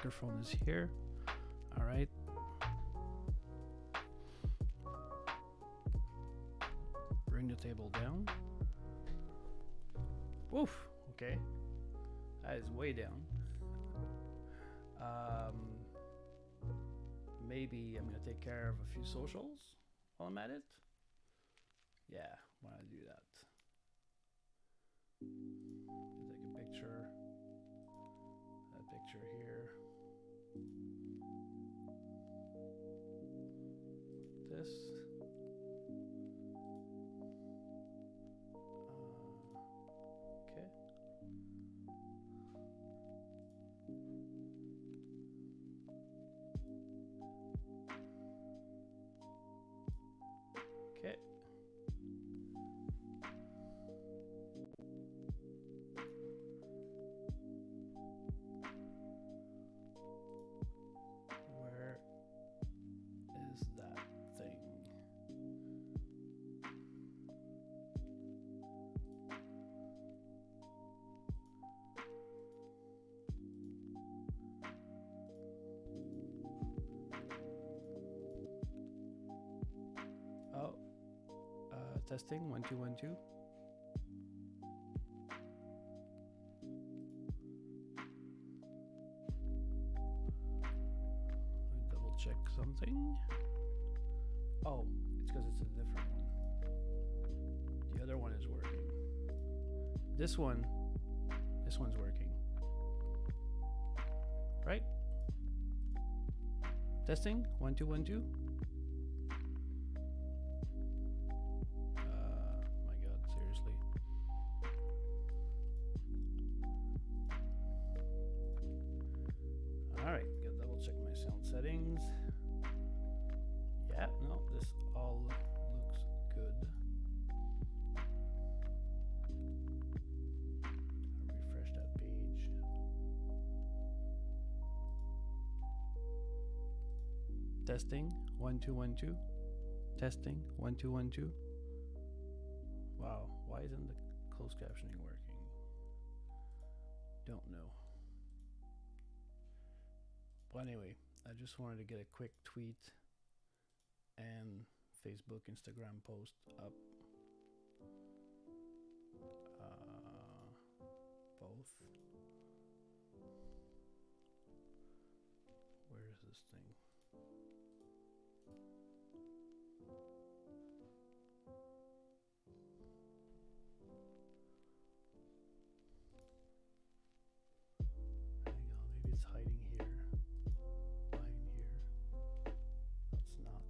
microphone is here. All right. Bring the table down. Oof. Okay. That is way down. Maybe I'm gonna take care of a few socials while I'm at it. Yeah, why not do that? Take a picture. That picture here. This. Okay. Okay. Where is that thing? Oh, testing 1 2 1 2. Double check something. Oh, it's because it's a different one. The other one is working. This one's working. Right? Testing 1 2 1 2. My God, seriously. All right, gotta double check my sound settings. Yeah, no, this all looks good. I'll refresh that page. Testing 1 2 1 2. Testing 1 2 1 2. Wow, why isn't the closed captioning working? Don't know. Well, anyway, I just wanted to get a quick tweet and Facebook, Instagram post up. Both. Where is this thing? Hang on, maybe it's hiding here. Behind here. That's not.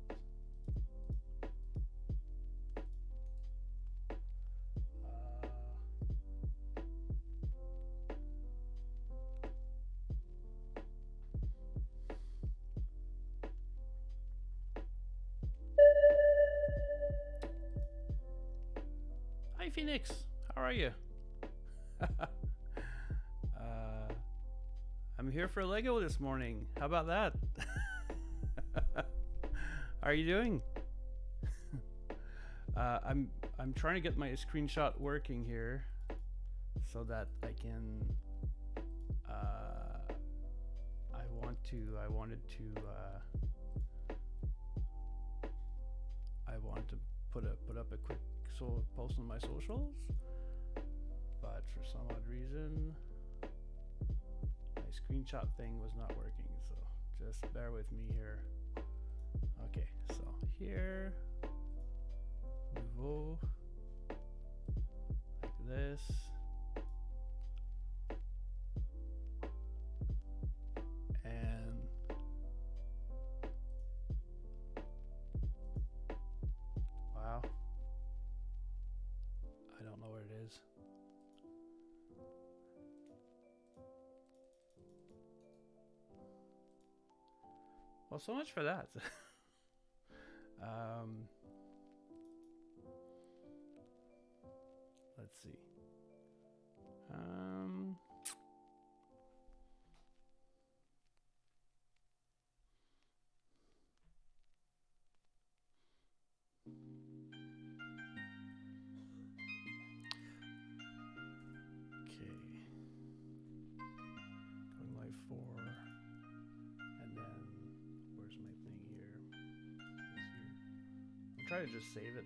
Hi Phoenix, how are you? I'm here for Lego this morning. How about that? How are you doing? I'm trying to get my screenshot working here so that I can I want to put up a quick post on my socials, but for some odd reason my screenshot thing was not working, so just bear with me here. Okay, so here, nouveau, like this. And wow, I don't know where it is. Well, so much for that. Let's see. Okay. Going live for try to just save it.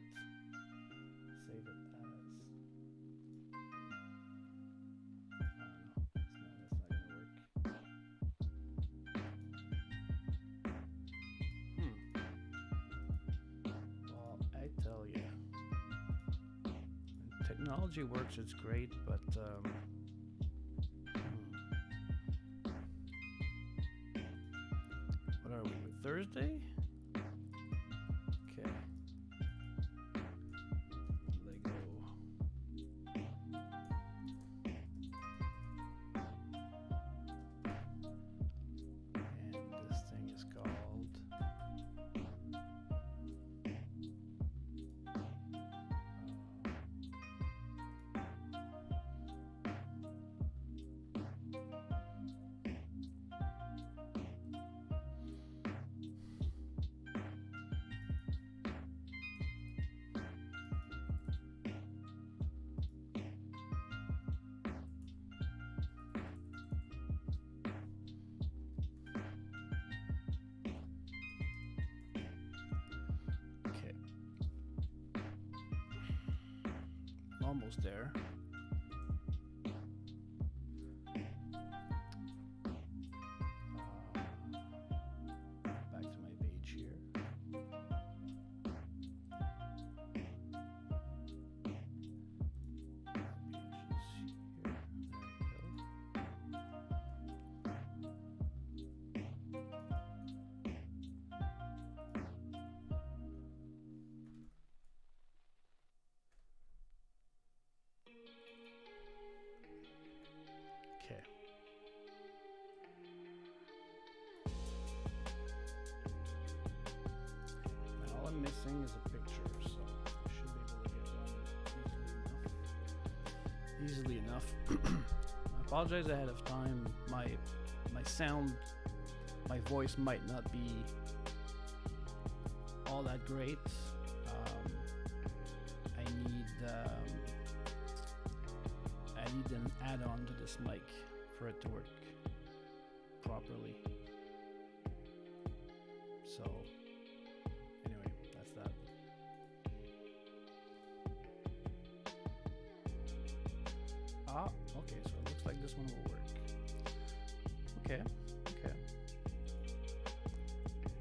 Save it as. That's not gonna work. Well, I tell you, when technology works, it's great, but what are we? Thursday? Okay. Lego. And this thing is called almost there. Back to my page here. Okay. Now all I'm missing is a picture, so I should be able to get one easily enough. I apologize ahead of time. My sound, my voice might not be all that great. I need an add-on to this mic for it to work properly. So, anyway, that's that. Ah, okay, so it looks like this one will work. Okay, okay.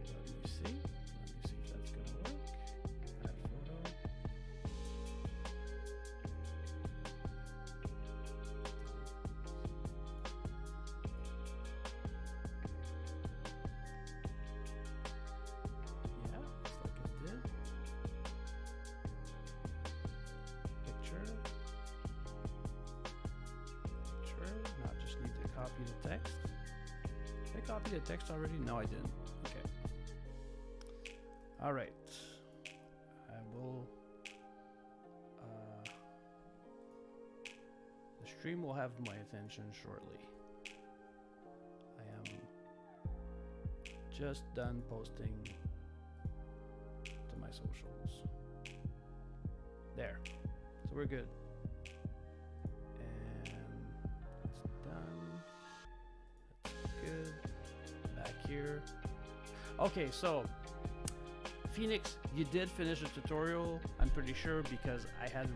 Let me see if that's gonna work. Add photo. Yeah, looks like it did. Picture. Now just need to copy the text. Did I copy the text already? No, I didn't. Okay. All right. I will. The stream will have my attention shortly. I am just done posting to my socials. There. So we're good. Good. Back here. Okay, so Phoenix, you did finish the tutorial. I'm pretty sure because I had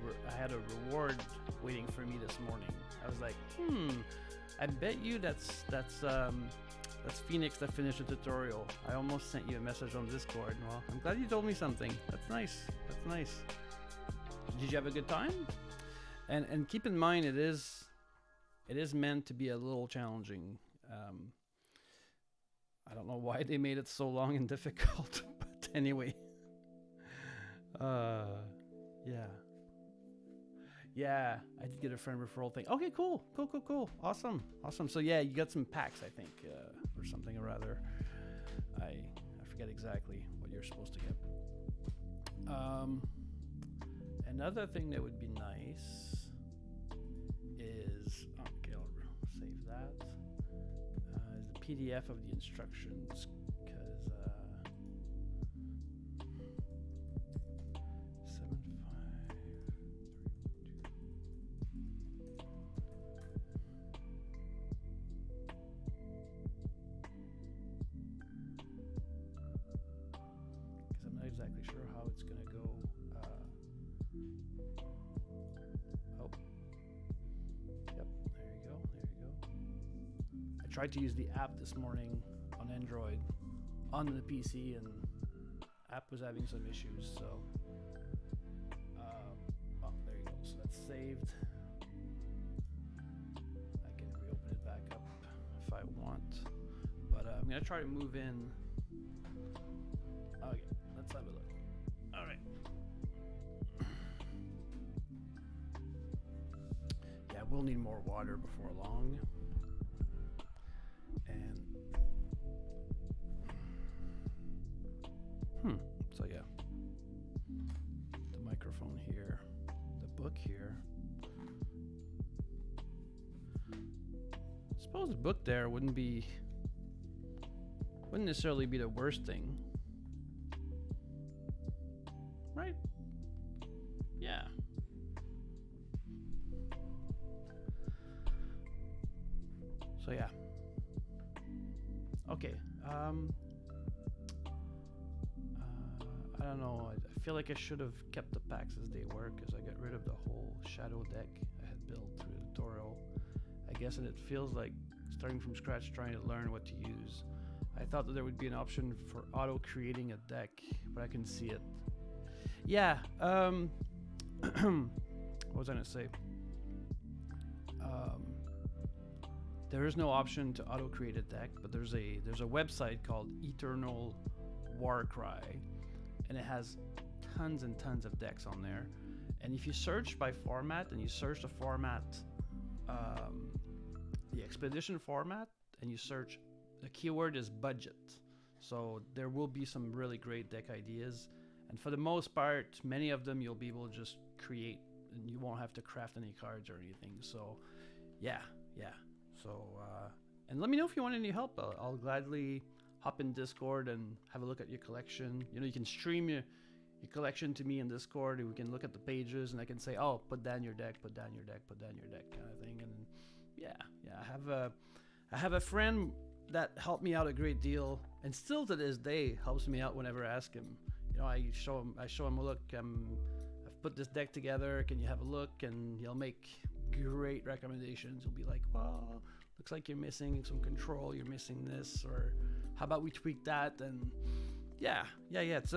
a reward waiting for me this morning. I was like, I bet you that's Phoenix that finished the tutorial. I almost sent you a message on Discord. Well, I'm glad you told me something. That's nice. That's nice. Did you have a good time? And keep in mind, it is meant to be a little challenging. I don't know why they made it so long and difficult, but anyway. Yeah, I did get a friend referral thing. Okay, cool. Awesome. So yeah, you got some packs, I think, or something or other. I forget exactly what you're supposed to get. Another thing that would be nice is, okay, I'll save that. Is the PDF of the instructions, because 75312. Because I'm not exactly sure how it's going to go. tried to use the app this morning on Android on the PC, and app was having some issues. So, oh, there you go. So that's saved. I can reopen it back up if I want, but I'm gonna try to move in. Okay, let's have a look. All right. Yeah, we'll need more water before long. And so yeah, the microphone here, the book here. I suppose the book there wouldn't necessarily be the worst thing, right? Yeah. So yeah. Okay. I don't know. I feel like I should have kept the packs as they were, because I got rid of the whole shadow deck I had built through the tutorial, I guess, and it feels like starting from scratch trying to learn what to use. I thought that there would be an option for auto creating a deck, but I can see it. Yeah. What was I gonna say? There is no option to auto create a deck, but there's a website called Eternal Warcry, and it has tons and tons of decks on there. And if you search by format, and you search the format, the expedition format, and you search, the keyword is budget. So there will be some really great deck ideas, and for the most part, many of them you'll be able to just create, and you won't have to craft any cards or anything. So yeah. So and let me know if you want any help. I'll gladly hop in Discord and have a look at your collection. You know, you can stream your collection to me in Discord, and we can look at the pages, and I can say, oh, put down your deck, put down your deck, put down your deck, kind of thing. And yeah, I have a friend that helped me out a great deal, and still to this day helps me out whenever I ask him. You know, I show him, look, I've put this deck together, can you have a look? And he'll make great recommendations. He'll be like, well, looks like you're missing some control, you're missing this, or how about we tweak that? And yeah, it's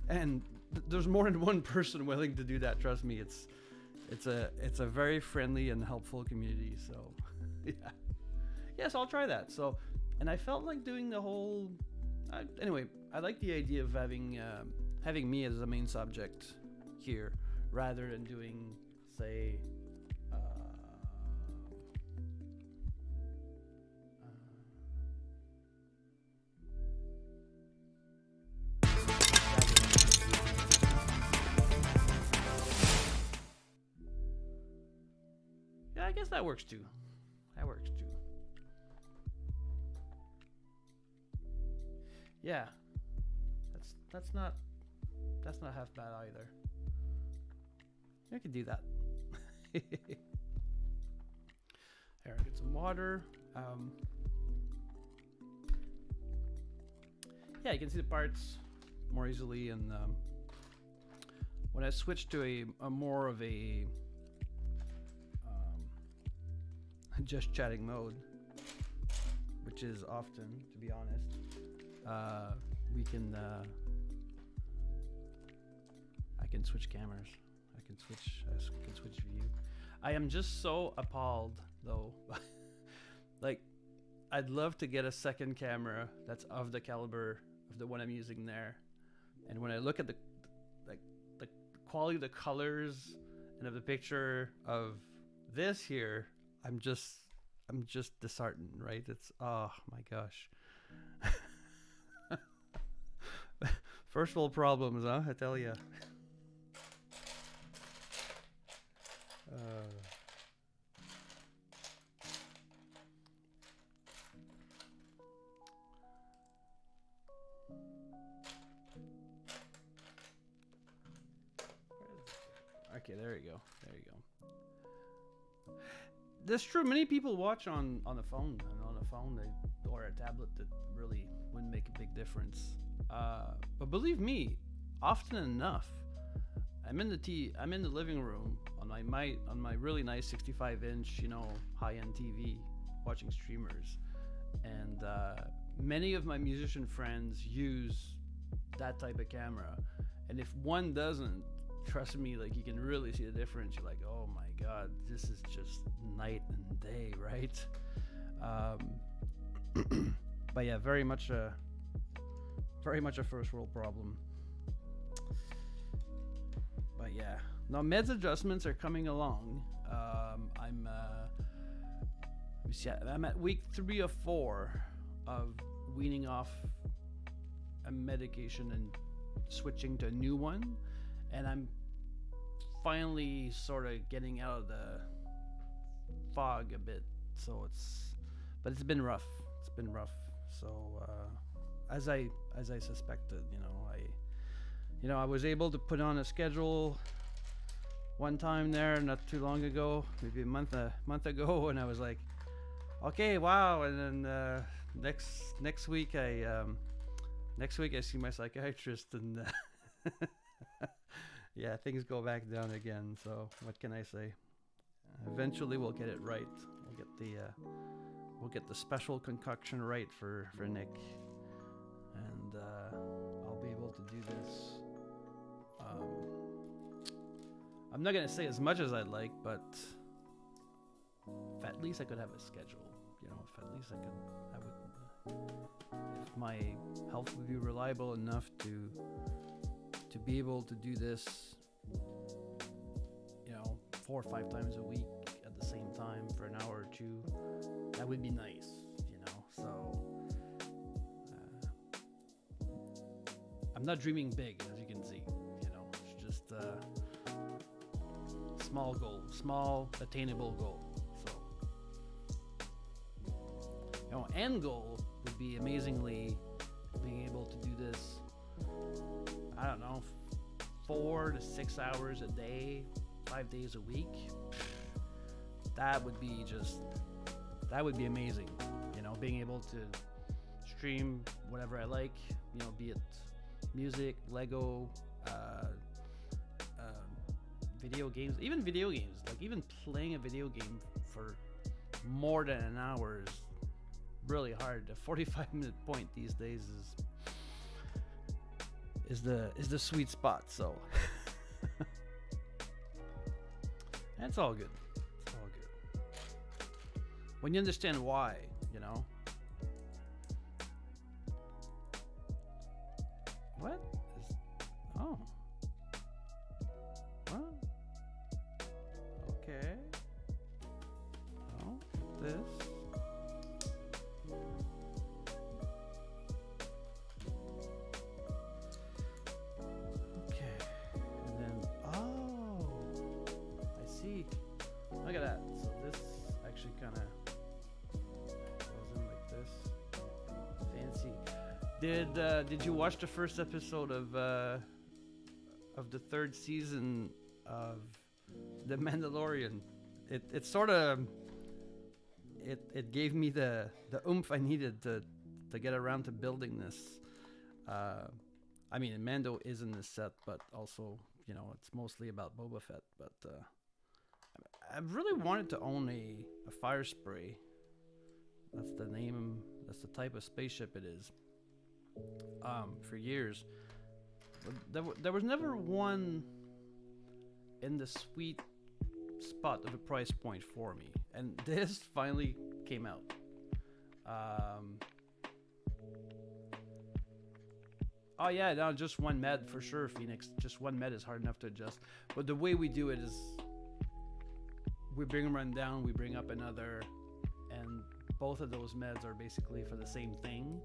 and there's more than one person willing to do that, trust me. It's a very friendly and helpful community. So yes, I'll try that. So, and I felt like doing the whole anyway, I like the idea of having me as the main subject here, rather than doing, say, yeah, I guess that works too. Yeah, that's not half bad either. I can do that. Here, I get some water. Yeah, you can see the parts more easily, and when I switch to a more of a just chatting mode, which is often, to be honest, we can I can switch cameras. I can switch view. I am just so appalled though. Like, I'd love to get a second camera that's of the caliber of the one I'm using there. And when I look at the quality of the colors and of the picture of this here, I'm just disheartened, right? It's, oh my gosh. First world problems, huh? I tell ya. Okay, there you go. That's true. Many people watch on the phone, and on a phone or a tablet, that really wouldn't make a big difference. But believe me, often enough, I'm in the living room on my really nice 65-inch, high-end TV, watching streamers, and many of my musician friends use that type of camera, and if one doesn't, trust me, like you can really see the difference. You're like, oh my god, this is just night and day, right? But yeah, very much a first world problem. But yeah, now meds adjustments are coming along. I'm at week 3 of 4 of weaning off a medication and switching to a new one, and I'm finally sort of getting out of the fog a bit. So but it's been rough. So as I suspected, I was able to put on a schedule one time there not too long ago, maybe a month ago, and I was like, okay, wow. And then next week I see my psychiatrist, and yeah, things go back down again. So what can I say? Eventually we'll get it right. We'll get the special concoction right for Nick, and I'll be able to do this. I'm not gonna say as much as I'd like, but if at least I could have a schedule. If at least if my health would be reliable enough to be able to do this, 4 or 5 times a week at the same time for an hour or two, that would be nice, So I'm not dreaming big, as you can see. It's just small goal, small attainable goal. So, end goal would be amazingly being able to do this, I don't know, 4 to 6 hours a day, 5 days a week. That would be amazing. Being able to stream whatever I like, be it music, Lego, video games, like even playing a video game for more than an hour is really hard. The 45-minute point these days is the sweet spot. So that's all good. It's all good when you understand why. What is? Oh. What? Okay. Oh, this. Okay. And then, oh, I see. Look at that. So this actually kind of goes in like this. Fancy. Did you watch the first episode of the 3rd season of The Mandalorian? It sort of it gave me the oomph I needed to get around to building this. I mean, Mando is in this set, but also it's mostly about Boba Fett. But I really wanted to own a Firespray. That's the name. That's the type of spaceship it is. For years, but there was never one in the sweet spot of a price point for me, and this finally came out. Oh yeah, no, just one med for sure, Phoenix. Just one med is hard enough to adjust, but the way we do it is we bring one down, we bring up another, and both of those meds are basically for the same thing.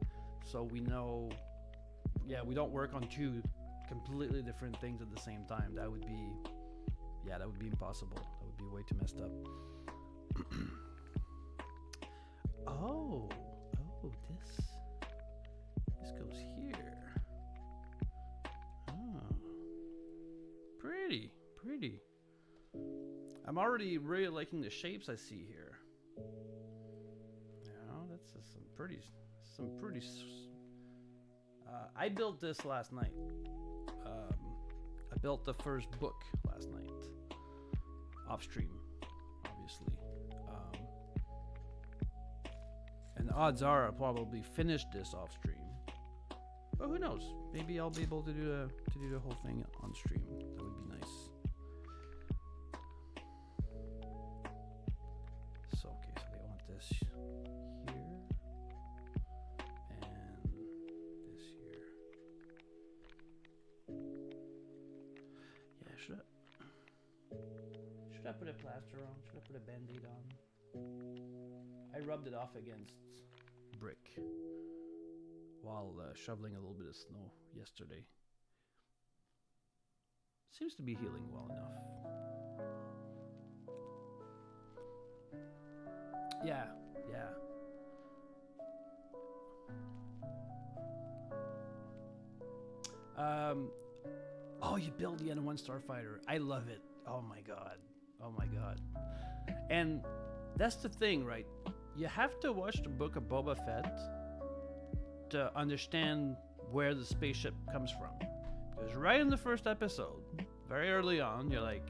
So we know, we don't work on 2 completely different things at the same time. That would be impossible. That would be way too messed up. oh, this goes here. Oh, pretty. I'm already really liking the shapes I see here. That's just some pretty. I built this last night. I built the first book last night, off stream, obviously. odds are I'll probably finish this off stream. But who knows? Maybe I'll be able to do the whole thing on stream. That would be nice. So okay, so they want this here and this here. Yeah, should I put a plaster on? Should I put a band-aid on? I rubbed it off against brick while shoveling a little bit of snow yesterday. Seems to be healing well enough. Yeah, yeah. Oh, you build the N1 Starfighter. I love it. Oh my god. Oh my god. And that's the thing, right? You have to watch the book of Boba Fett to understand where the spaceship comes from. Because right in the first episode, very early on, you're like,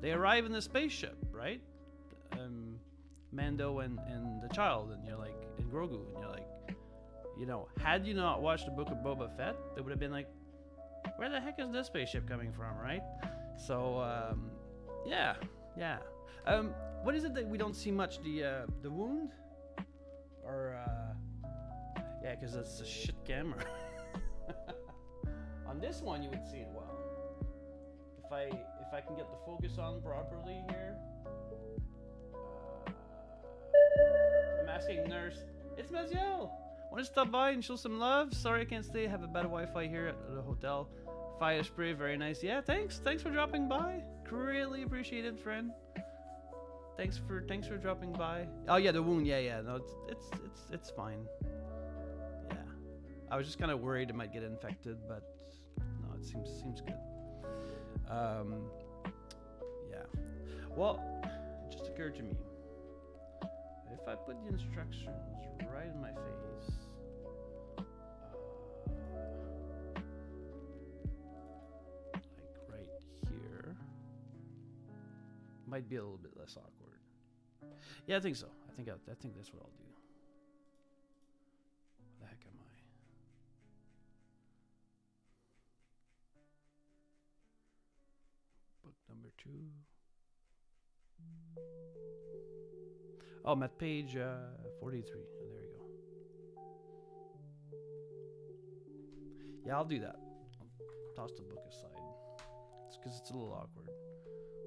they arrive in the spaceship, right? Mando and the child, and you're like, and Grogu, and you're like, you know, had you not watched the book of Boba Fett, it would have been like, where the heck is this spaceship coming from, right? So, yeah. What is it that we don't see much? The wound? Or, yeah, because it's a shit camera. On this one, you would see it well. If I can get the focus on properly here. I'm asking nurse, it's Maziel. Want to stop by and show some love? Sorry I can't stay. Have a better Wi-Fi here at the hotel. Firespray, very nice. Yeah, thanks for dropping by. Really appreciate it, friend. Thanks for dropping by. Oh yeah, the wound. Yeah. No, it's fine. Yeah, I was just kind of worried it might get infected, but no, it seems good. Yeah. Well, it just occurred to me. If I put the instructions right in my face, like right here, might be a little bit less awkward. Yeah, I think so. I think that's what I'll do. Where the heck am I? Book number 2. Oh, I'm at page 43. Oh, there you go. Yeah, I'll do that. I'll toss the book aside. It's because it's a little awkward.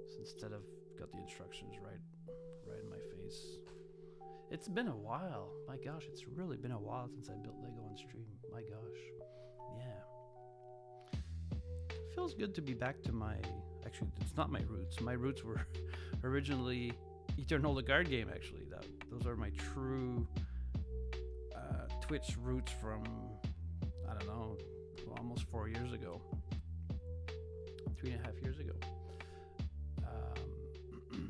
So instead of got the instructions right in my face. It's been a while. My gosh, it's really been a while since I built Lego on stream. My gosh. Yeah. It feels good to be back to my... Actually, it's not my roots. My roots were originally Eternal the Guard game, actually. Those are my true Twitch roots from, I don't know, almost 4 years ago. 3.5 years ago. We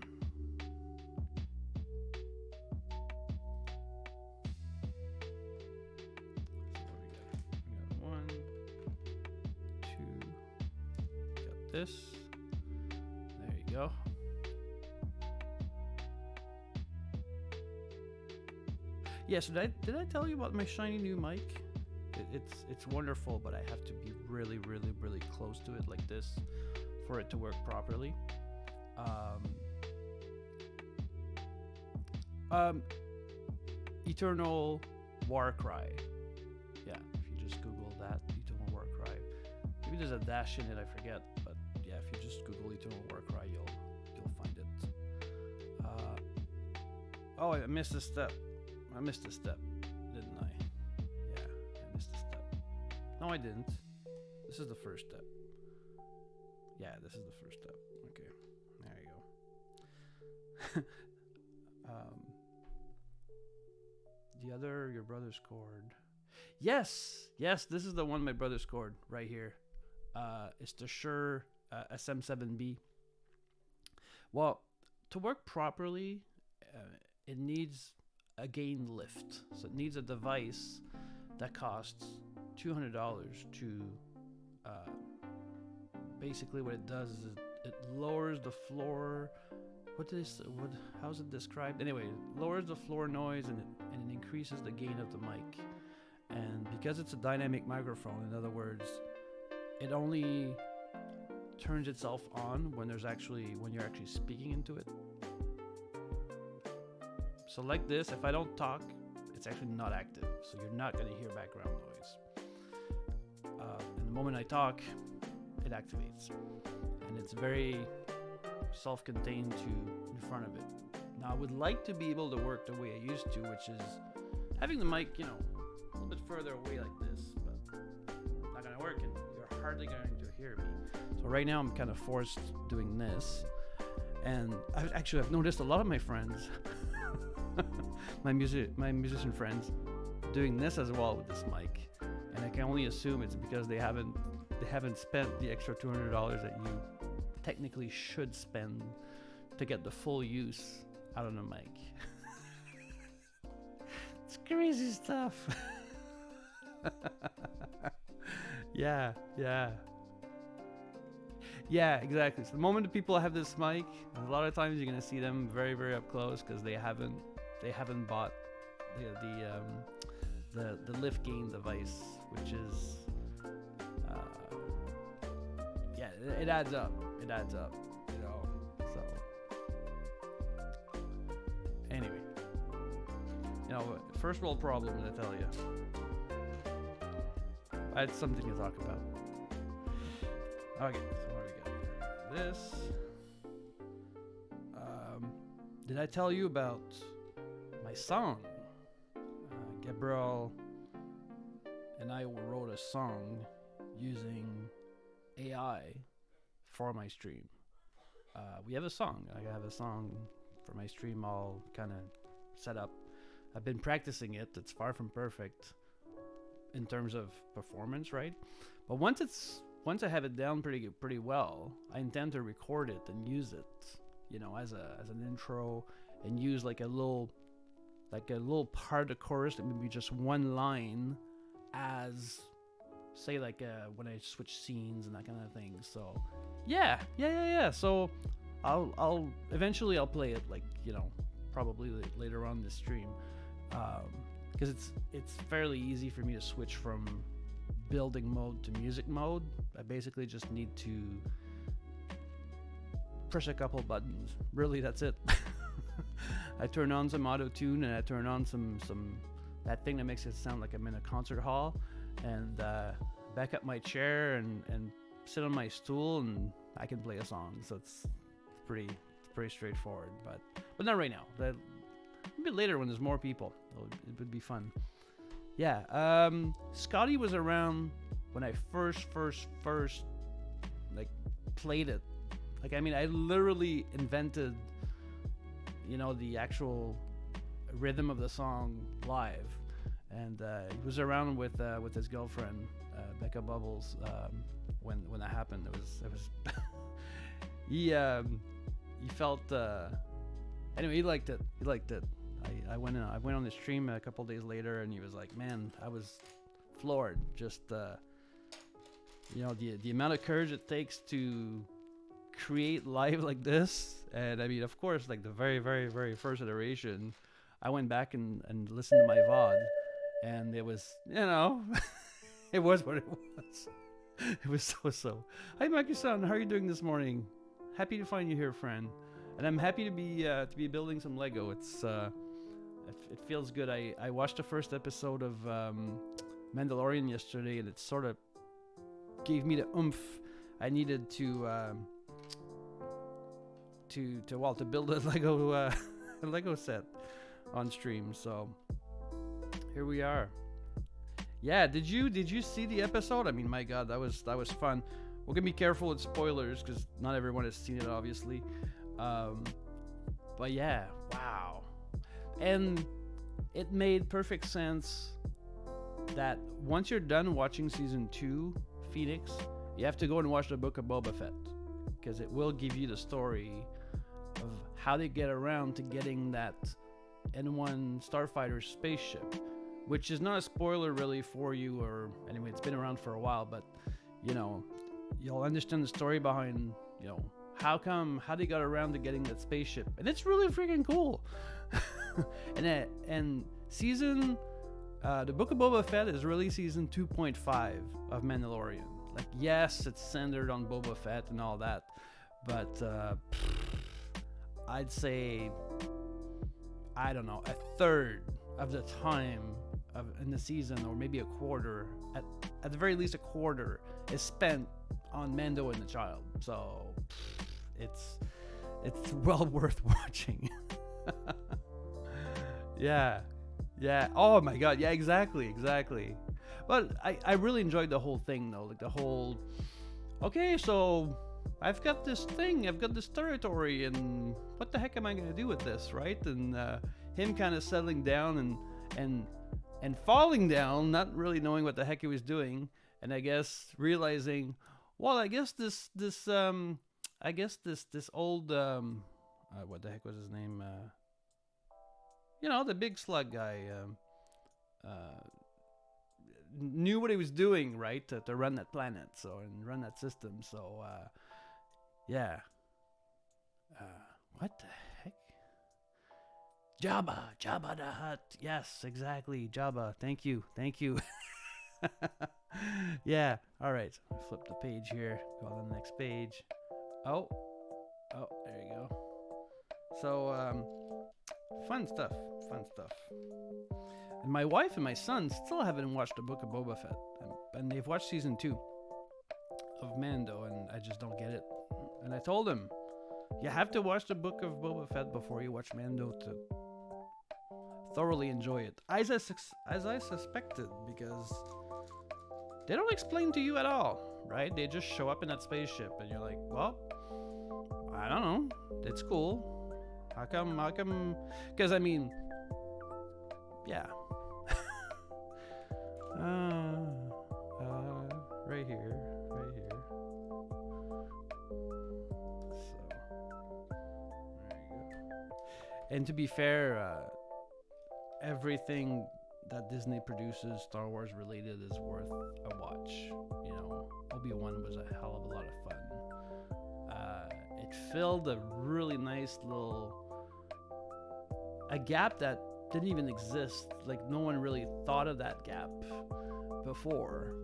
got 1, 2, got this. There you go. Yeah, so did I tell you about my shiny new mic? It's wonderful, but I have to be really, really, really close to it like this for it to work properly. Eternal Warcry. Yeah, if you just Google that, Eternal Warcry. Maybe there's a dash in it, I forget. But yeah, if you just Google Eternal Warcry, you'll find it. Oh, I missed a step. I missed a step, didn't I? Yeah, I missed a step. No, I didn't. This is the first step. Yeah, this is the first step. Okay, there you go. The other, your brother scored. Yes, this is the one my brother scored right here. It's the Shure SM7B. Well, to work properly, it needs a gain lift. So it needs a device that costs $200 to basically what it does is it lowers the floor what how's it described? Anyway, it lowers the floor noise and it increases the gain of the mic. And because it's a dynamic microphone, in other words, it only turns itself on when you're actually speaking into it. So like this, if I don't talk, it's actually not active, so you're not going to hear background noise. And the moment I talk, it activates, and it's very self-contained to in front of it. Now I would like to be able to work the way I used to, which is having the mic, a little bit further away like this, but not going to work, and you're hardly going to hear me. So right now I'm kind of forced doing this, and I've noticed a lot of my friends, my musician friends, doing this as well with this mic, and I can only assume it's because they haven't spent the extra $200 that you technically should spend to get the full use out of the mic. It's crazy stuff. Yeah, exactly. So the moment the people have this mic, a lot of times you're gonna see them very, very up close because they haven't bought the lift gain device, which is it adds up. So anyway, first world problems, I tell you. That's something to talk about. Okay, so what do we got here? This. Did I tell you about my song? Gabriel and I wrote a song using AI for my stream. We have a song. I have a song for my stream all kind of set up. I've been practicing it. It's far from perfect in terms of performance, right? But once I have it down pretty well, I intend to record it and use it, as an intro, and use like a little part of the chorus, that maybe just one line, as say like when I switch scenes and that kind of thing. So yeah. So I'll eventually play it, like, probably later on this stream, because it's fairly easy for me to switch from building mode to music mode. I basically just need to press a couple buttons. Really, that's it. I turn on some auto tune, and I turn on some that thing that makes it sound like I'm in a concert hall, and back up my chair and sit on my stool, and I can play a song. So it's pretty straightforward, but not right now. Maybe later when there's more people, it would be fun. Yeah, Scotty was around when I first like played it. Like, I mean, I literally invented, the actual rhythm of the song live, and he was around with his girlfriend, Becca Bubbles, when that happened. It was he felt anyway, he liked it. I went on the stream a couple days later, and he was like, man, I was floored. Just the amount of courage it takes to create live like this. And I mean, of course, like the very, very, very first iteration, I went back and listened to my VOD, and it was, it was what it was. It was so. Hi, Maki-san, how are you doing this morning? Happy to find you here, friend. And I'm happy to be building some Lego. It's it feels good. I watched the first episode of Mandalorian yesterday, and it sort of gave me the oomph I needed to build a Lego set on stream. So here we are. Yeah, did you see the episode? I mean, my God, that was fun. We're gonna be careful with spoilers because not everyone has seen it, obviously. But yeah, wow. And it made perfect sense that once you're done watching season 2, Phoenix, you have to go and watch the book of Boba Fett, because it will give you the story of how they get around to getting that N1 starfighter spaceship, which is not a spoiler really for you, or anyway, it's been around for a while, but you'll understand the story behind how they got around to getting that spaceship, and it's really freaking cool. and season the Book of Boba Fett is really season 2.5 of Mandalorian. Like, yes, it's centered on Boba Fett and all that, but I'd say, I don't know, a third of the time in the season, or maybe a quarter, at the very least a quarter, is spent on Mando and the child. So it's well worth watching. Yeah. Oh my god. Yeah, exactly. But I really enjoyed the whole thing though. Like the whole, okay, so I've got this thing, I've got this territory, and what the heck am I gonna do with this, right? And him kind of settling down and falling down, not really knowing what the heck he was doing, and I guess realizing, well, I guess this old what the heck was his name? The big slug guy. Knew what he was doing, right, to run that planet, so, and run that system. So yeah. What the heck? Jabba the Hutt. Yes, exactly, Jabba. Thank you. Yeah. All right. Flip the page here. Go on the next page. Oh, there you go. So fun stuff. And my wife and my son still haven't watched the Book of Boba Fett, and they've watched season 2 of Mando, and I just don't get it. And I told him, you have to watch the Book of Boba Fett before you watch Mando to thoroughly enjoy it, as I suspected, because they don't explain to you at all, right? They just show up in that spaceship, and you're like, well, I don't know, it's cool. How come? Because I mean, yeah. Right here. So, there you go. And to be fair, everything that Disney produces, Star Wars related, is worth a watch. Obi-Wan was a hell of a lot of fun. It filled a really nice a gap that didn't even exist. Like, no one really thought of that gap before,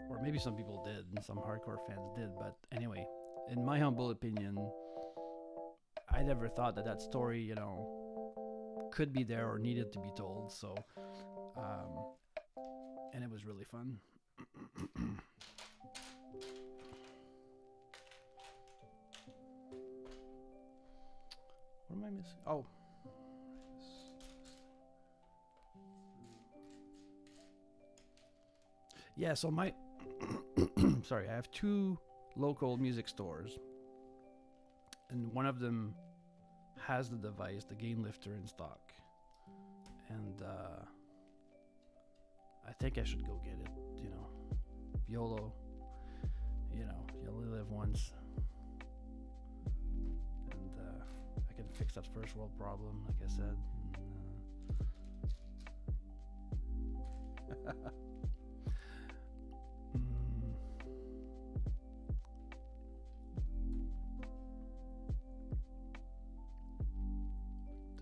or maybe some people did, and some hardcore fans did, but anyway, in my humble opinion, I never thought that story, could be there or needed to be told. So, and it was really fun. What am I missing? Oh. Yeah, so my sorry, I have 2 local music stores, and one of them has the device, the gain lifter, in stock, and I think I should go get it. YOLO. You only live once, and I can fix that first world problem, like I said.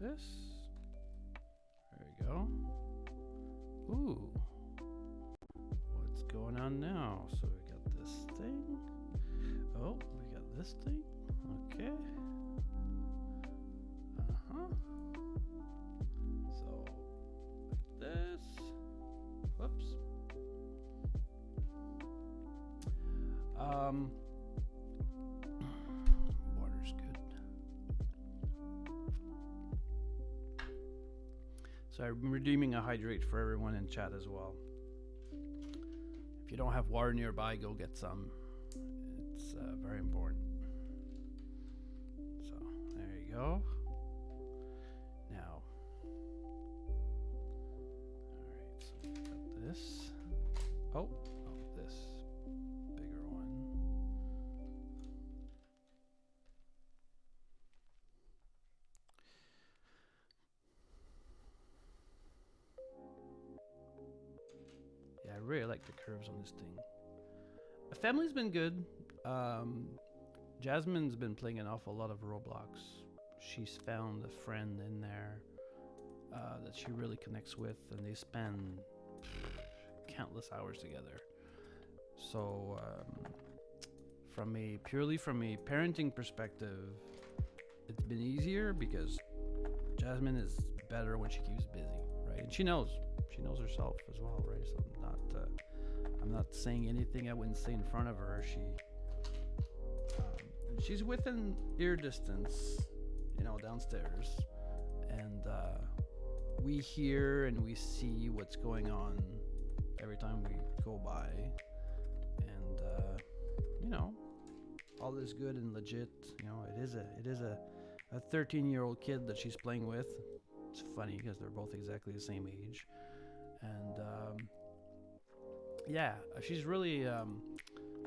This. There we go. Ooh. What's going on now? So we got this thing. Oh, we got this thing. Okay. So, like this. Whoops. Water's good. So I'm redeeming a hydrate for everyone in chat as well. If you don't have water nearby, go get some. It's very important. So there you go. Now, all right. So we got this. Oh, this bigger one. Yeah, I really like the curves on this thing. The family's been good. Jasmine's been playing an awful lot of Roblox. She's found a friend in there that she really connects with, and they spend countless hours together. So, purely from a parenting perspective, it's been easier because Jasmine is better when she keeps busy, right? And she knows herself as well, right? So I'm not saying anything I wouldn't say in front of her. She's within ear distance, downstairs, and we hear and we see what's going on every time we go by, and all is good and legit. It is a 13-year-old kid that she's playing with. It's funny because they're both exactly the same age, and she's really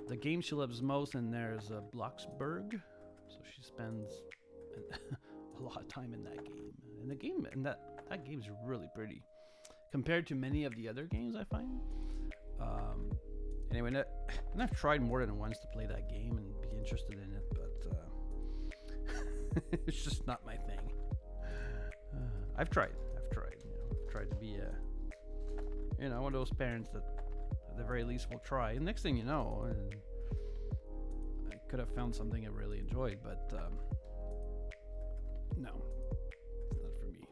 the game she loves most in there is Bloxburg, so she spends a lot of time in that game. And that game's really pretty compared to many of the other games I find. Anyway, and I've tried more than once to play that game and be interested in it, but it's just not my thing. I've tried. I've tried to be one of those parents that at the very least will try. And next thing you know, I could have found something I really enjoyed, but no, it's not for me.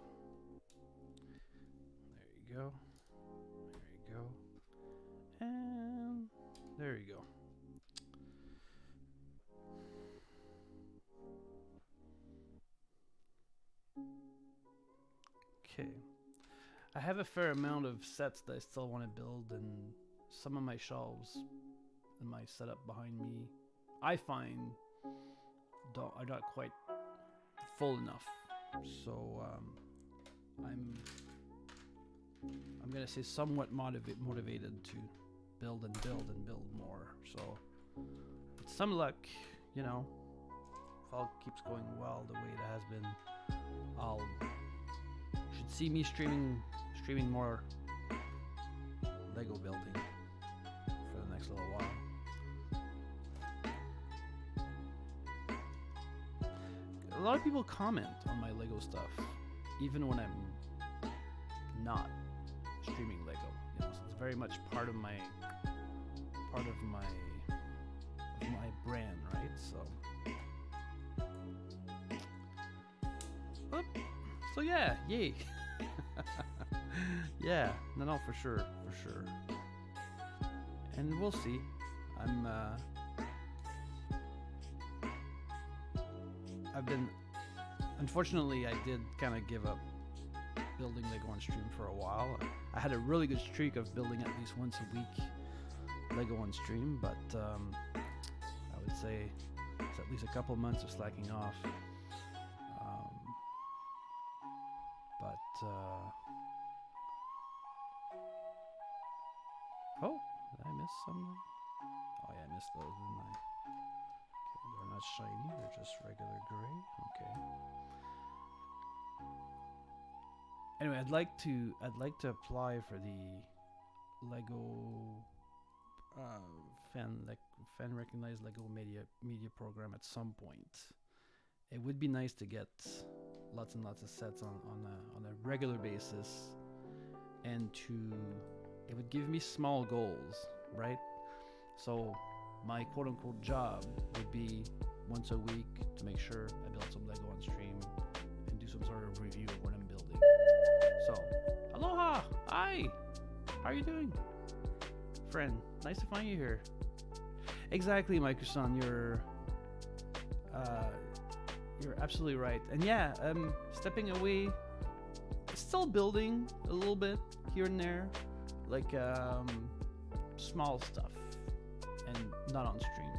There you go. And there you go. Okay. I have a fair amount of sets that I still want to build, and some of my shelves and my setup behind me, I find are not quite full enough. So I'm gonna say somewhat motivated to build more. So with some luck, if all keeps going well the way it has been, should see me streaming more Lego building for the next little while. A lot of people comment on my Lego stuff, even when I'm not streaming Lego. So it's very much part of my brand, right? So yeah, yay. Yeah, no, for sure. And we'll see. Unfortunately, I did kind of give up building Lego on stream for a while. I had a really good streak of building at least once a week Lego on stream, but I would say it's at least a couple months of slacking off. Oh, did I miss something? Oh yeah, I missed those, didn't I? Okay, they're not shiny, they're just regular gray. Okay. Anyway, I'd like to apply for the Lego fan recognized Lego media program at some point. It would be nice to get lots and lots of sets on a regular basis, and it would give me small goals, right? So my quote-unquote job would be once a week to make sure I build some Lego on stream and do some sort of review of what I'm building. So, aloha! Hi! How are you doing? Friend, nice to find you here. Exactly, Micro-san, you're absolutely right. And yeah, stepping away, still building a little bit here and there, like small stuff, and not on stream.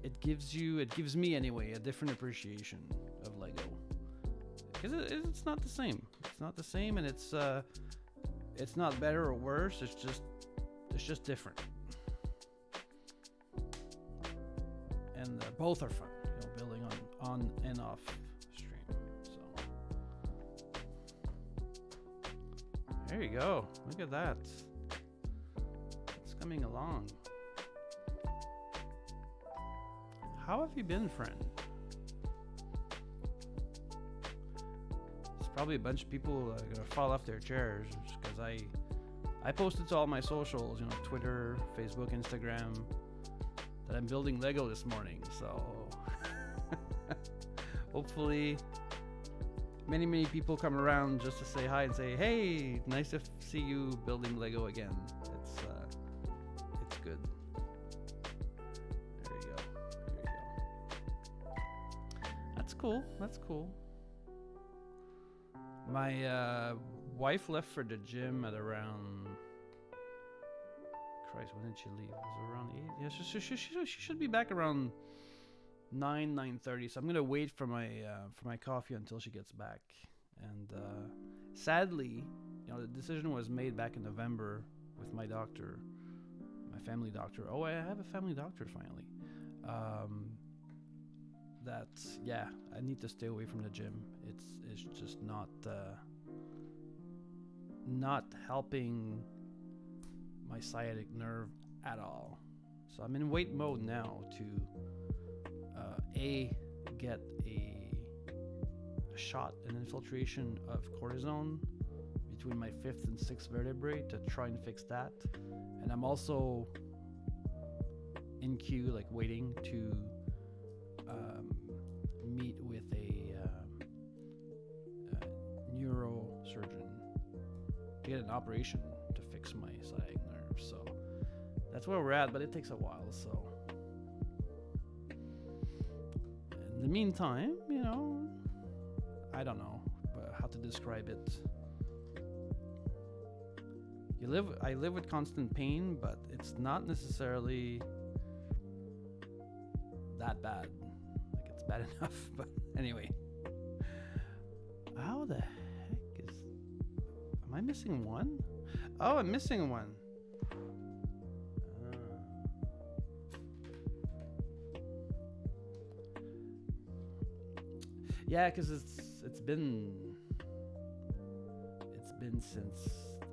It gives me anyway a different appreciation of Lego, because it's not the same. It's not the same, and it's not better or worse. It's just different. And both are fun, building on and off stream. So there you go. Look at that. coming along. How have you been, friend? It's probably a bunch of people gonna fall off their chairs because I posted to all my socials, you know, Twitter, Facebook, Instagram, that I'm building Lego this morning. So hopefully many people come around just to say hi and say, hey, nice to see you building Lego again. It's good. There you go. That's cool. My wife left for the gym at around, Christ, when did she leave? Was it around 8? Yeah, she should be back around 9:30. So I'm gonna wait for my coffee until she gets back. And sadly, you know, the decision was made back in November with my doctor, my family doctor. Oh, I have a family doctor finally. That yeah, I need to stay away from the gym. It's just not helping my sciatic nerve at all. So I'm in wait mode now to get a shot, an infiltration of cortisone between my 5th and 6th vertebrae to try and fix that. And I'm also in queue, like waiting to meet with a neurosurgeon to get an operation to fix my sciatic nerve. So that's where we're at, but it takes a while. So in the meantime, you know, I don't know how to describe it. I live with constant pain, but it's not necessarily that bad. Like, it's bad enough, but anyway. How the heck am I missing one? Oh, I'm missing one. Yeah, because it's been since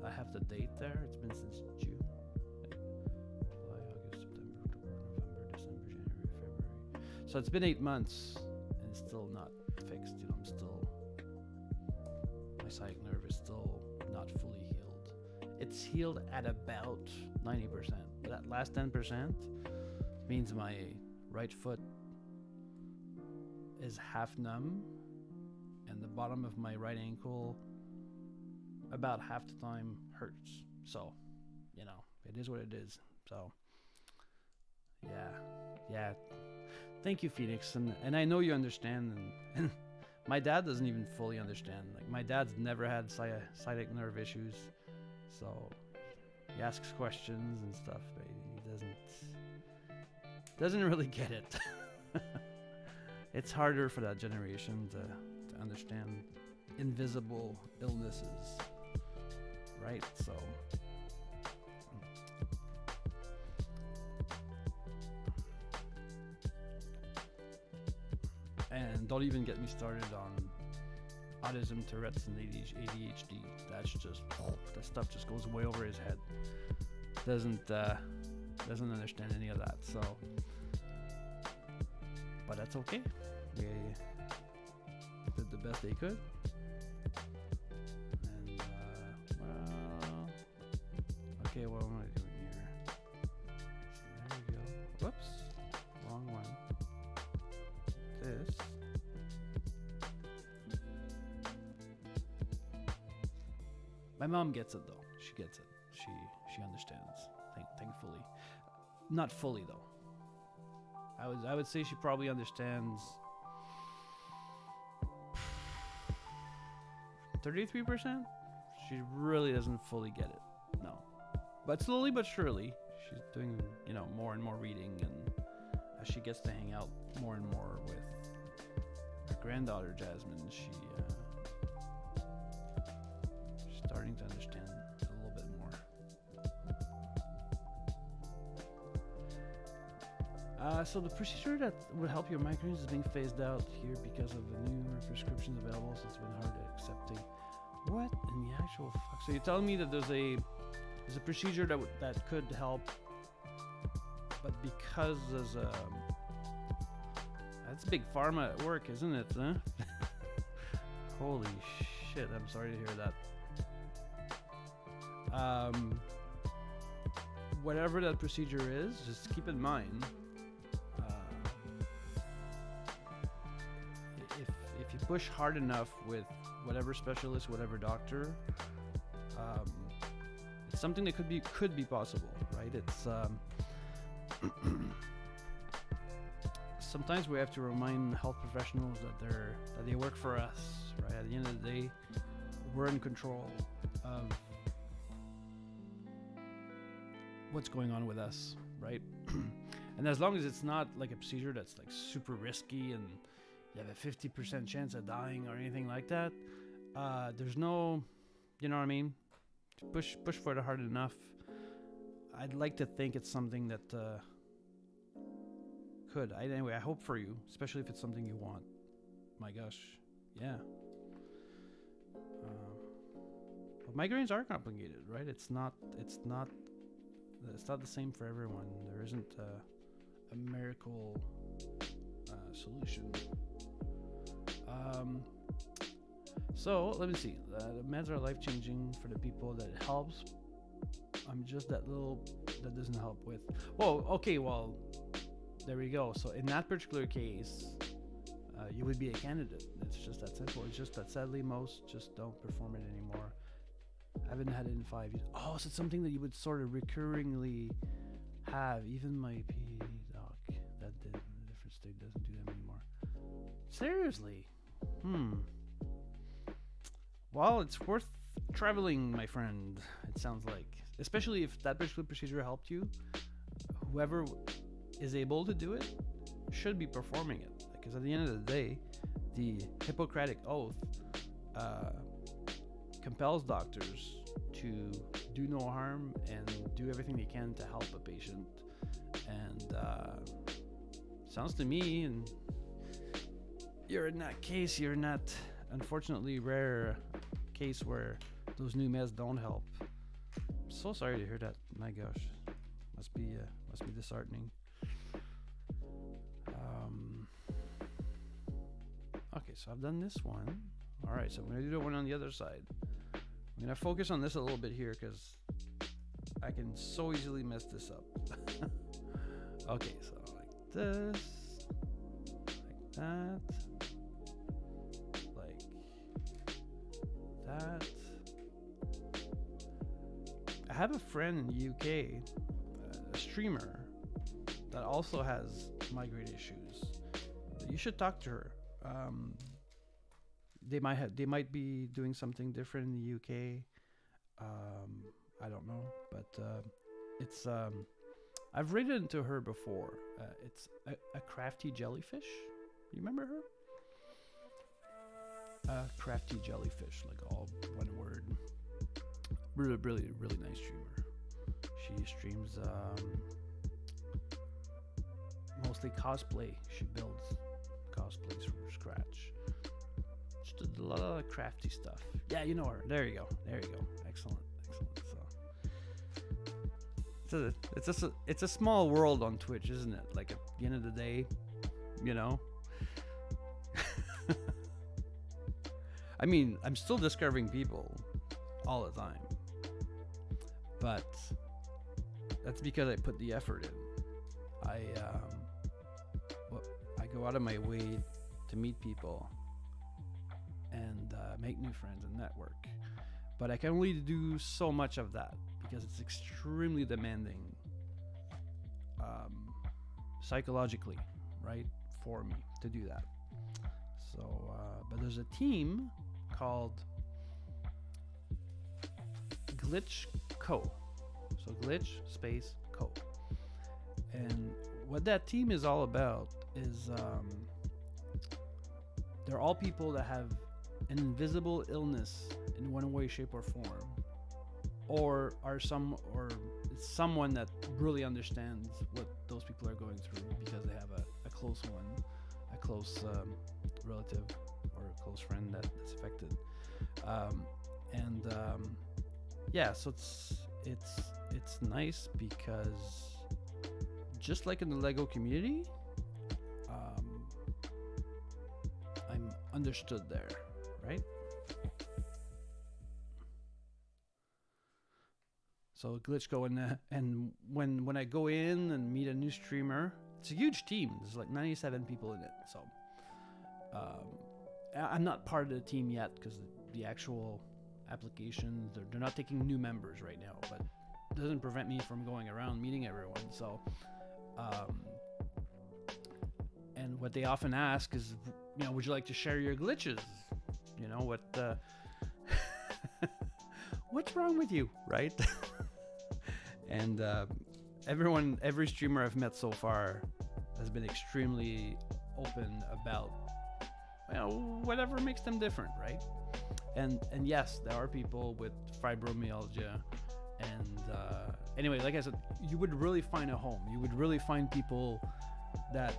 I have the date there. It's been since June. July, August, September, October, November, December, January, February. So it's been 8 months and it's still not fixed. You know, my sciatic nerve is still not fully healed. It's healed at about 90%. But that last 10% means my right foot is half numb, and the bottom of my right ankle about half the time hurts. So, you know, it is what it is. So, yeah. Thank you, Phoenix, and I know you understand. And my dad doesn't even fully understand. Like, my dad's never had sciatic nerve issues, so he asks questions and stuff, but he doesn't really get it. It's harder for that generation to understand invisible illnesses, right? So and don't even get me started on autism, Tourette's, and ADHD. That's just, that stuff just goes way over his head. Doesn't understand any of that. So, but that's okay. They did the best they could. And okay, what am I doing here? There we go. Whoops, wrong one. This. My mom gets it though. She gets it. She understands. Thankfully, not fully though. I would say she probably understands 33%. She really doesn't fully get it. No, but slowly but surely, she's doing, you know, more and more reading, and as she gets to hang out more and more with her granddaughter Jasmine, she's starting to understand a little bit more. So the procedure that would help your migraines is being phased out here because of the newer prescriptions available, so it's been hard accepting. What in the actual fuck? So you're telling me that there's there's a procedure that could help, but because there's a that's big pharma at work, isn't it? Huh? Holy shit! I'm sorry to hear that. Whatever that procedure is, just keep in mind. If you push hard enough with whatever specialist, whatever doctor, it's something that could be possible, right? It's sometimes we have to remind health professionals that they work for us, right? At the end of the day, we're in control of what's going on with us, right? And as long as it's not like a procedure that's like super risky and you have a 50% chance of dying or anything like that, there's no, you know what I mean? Push for it hard enough. I'd like to think it's something that could. Anyway, I hope for you, especially if it's something you want. My gosh, yeah. But migraines are complicated, right? It's not the same for everyone. There isn't a miracle solution. So let me see. The meds are life-changing for the people that it helps. I'm just that little that doesn't help with. Well, okay, well, there we go. So in that particular case, you would be a candidate. It's just that simple. It's just that sadly most just don't perform it anymore. I haven't had it in 5 years. Oh, so it's something that you would sort of recurringly have. Even my PD doc that did in a different state doesn't do them anymore. Seriously? Well, it's worth traveling, my friend. It sounds like, especially if that particular procedure helped you. Whoever is able to do it should be performing it, because at the end of the day, the Hippocratic Oath compels doctors to do no harm and do everything they can to help a patient. And sounds to me, and you're in that case, you're in that unfortunately rare case where those new meds don't help. I'm so sorry to hear that. My gosh, must be disheartening. Okay, so I've done this one. All right, so I'm gonna do the one on the other side. I'm gonna focus on this a little bit here because I can so easily mess this up. Okay, so like this, like that, like that. I have a friend in the UK, a streamer, that also has migraine issues. You should talk to her. They might be doing something different in the UK. I don't know, but it's I've written into her before. It's a crafty jellyfish. You remember her? A crafty jellyfish, like all one word. Really nice streamer. She streams mostly cosplay. She builds cosplays from scratch. Just a lot of crafty stuff. Yeah, you know her. There you go. Excellent. So it's a small world on Twitch, isn't it? Like at the end of the day, you know. I mean, I'm still discovering people all the time, but that's because I put the effort in. I go out of my way to meet people and make new friends and network. But I can only do so much of that because it's extremely demanding psychologically, right, for me to do that. So, but there's a team called Glitch Co. So Glitch space Co. And what that team is all about is they're all people that have an invisible illness in one way, shape, or form, or it's someone that really understands what those people are going through because they have a close relative or a close friend that's affected. Yeah, so it's nice because just like in the Lego community, I'm understood there, right? So glitch go in, and when I go in and meet a new streamer, it's a huge team. There's like 97 people in it. So I'm not part of the team yet because the actual application, they're not taking new members right now, but it doesn't prevent me from going around meeting everyone. So and what they often ask is, would you like to share your glitches? What's wrong with you, right? And every streamer I've met so far has been extremely open about whatever makes them different, right? And yes, there are people with fibromyalgia, and anyway, like I said, you would really find a home. You would really find people that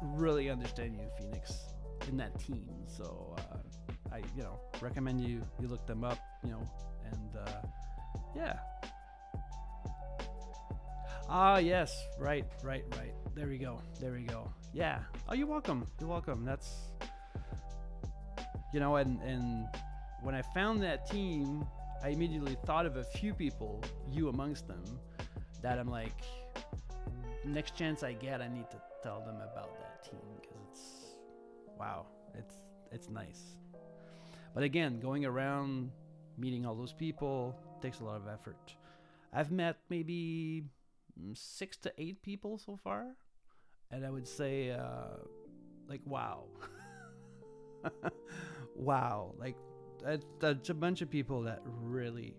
really understand you, Phoenix, in that team. So I recommend you look them up, and yeah. Ah, yes, right. There we go. Yeah. Oh, you're welcome. That's, and when I found that team, I immediately thought of a few people, you amongst them, that I'm like, next chance I get, I need to tell them about that team, because it's nice. But again, going around meeting all those people takes a lot of effort. I've met maybe 6 to 8 people so far, and I would say wow. Wow, like that's a bunch of people that really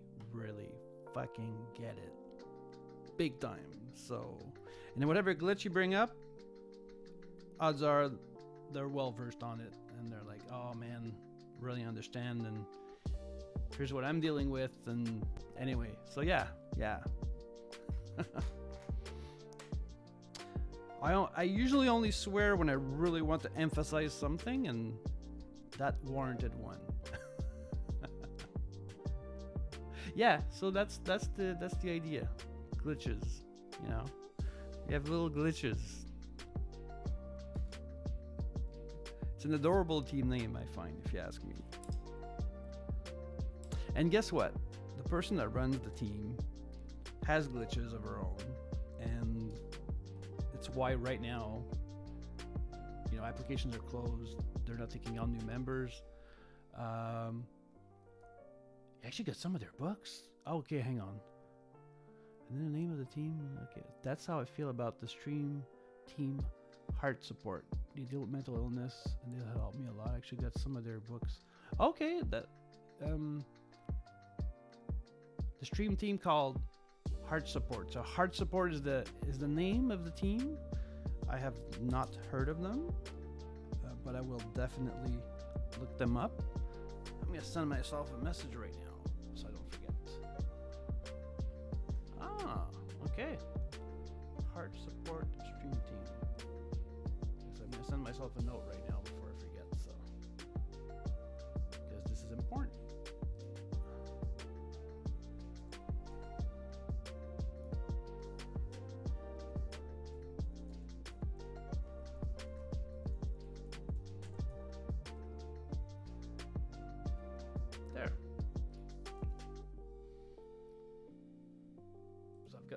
fucking get it big time. So, and whatever glitch you bring up, odds are they're well versed on it, and they're like, oh man, really understand, and here's what I'm dealing with. And anyway, so yeah. I usually only swear when I really want to emphasize something, and that warranted one. Yeah, so that's the idea. Glitches, you have little glitches. It's an adorable team name, I find, if you ask me. And guess what? The person that runs the team has glitches of her own, and it's why right now, applications are closed. They're not taking on new members. You actually got some of their books. Okay, hang on. And then the name of the team. Okay, that's how I feel about the stream team. Heart support. They deal with mental illness, and they'll help me a lot. I actually got some of their books. Okay, that the stream team called Heart Support. So Heart Support is the name of the team. I have not heard of them, but I will definitely look them up. I'm gonna send myself a message right now so I don't forget. Okay. Heart Support stream team. So I'm gonna send myself a note right now before I forget. So, because this is important.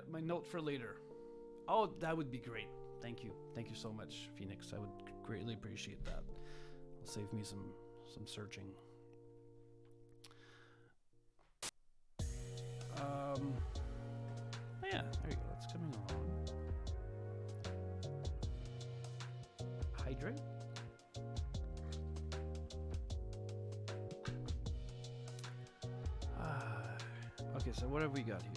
My note for later. Oh, that would be great. Thank you so much, Phoenix. I would greatly appreciate that. It'll save me some searching. Yeah, there you go. It's coming along. Hydrate. Okay, so what have we got here?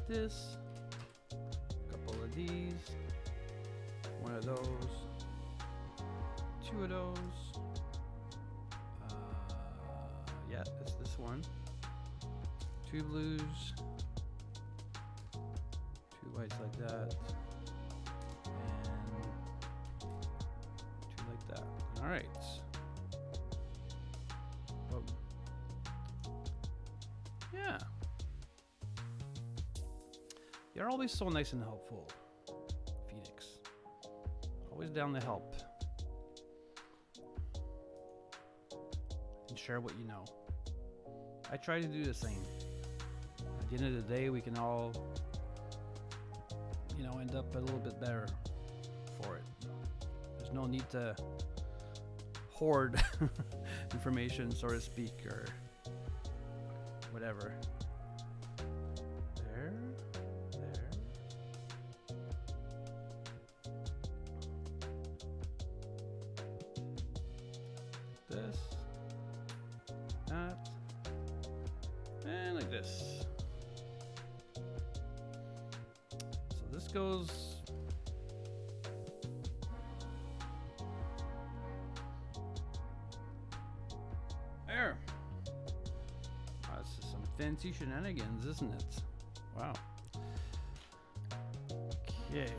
This, a couple of these, one of those, 2 of those, yeah, it's this one, 2 blues, 2 whites like that, and 2 like that. All right. Boom. You're always so nice and helpful, Phoenix. Always down to help. And share what you know. I try to do the same. At the end of the day, we can all, you know, end up a little bit better for it. There's no need to hoard information, so to speak, or whatever. There. This. That. And like this. So this goes there. That's some fancy shenanigans, isn't it? Wow. Okay.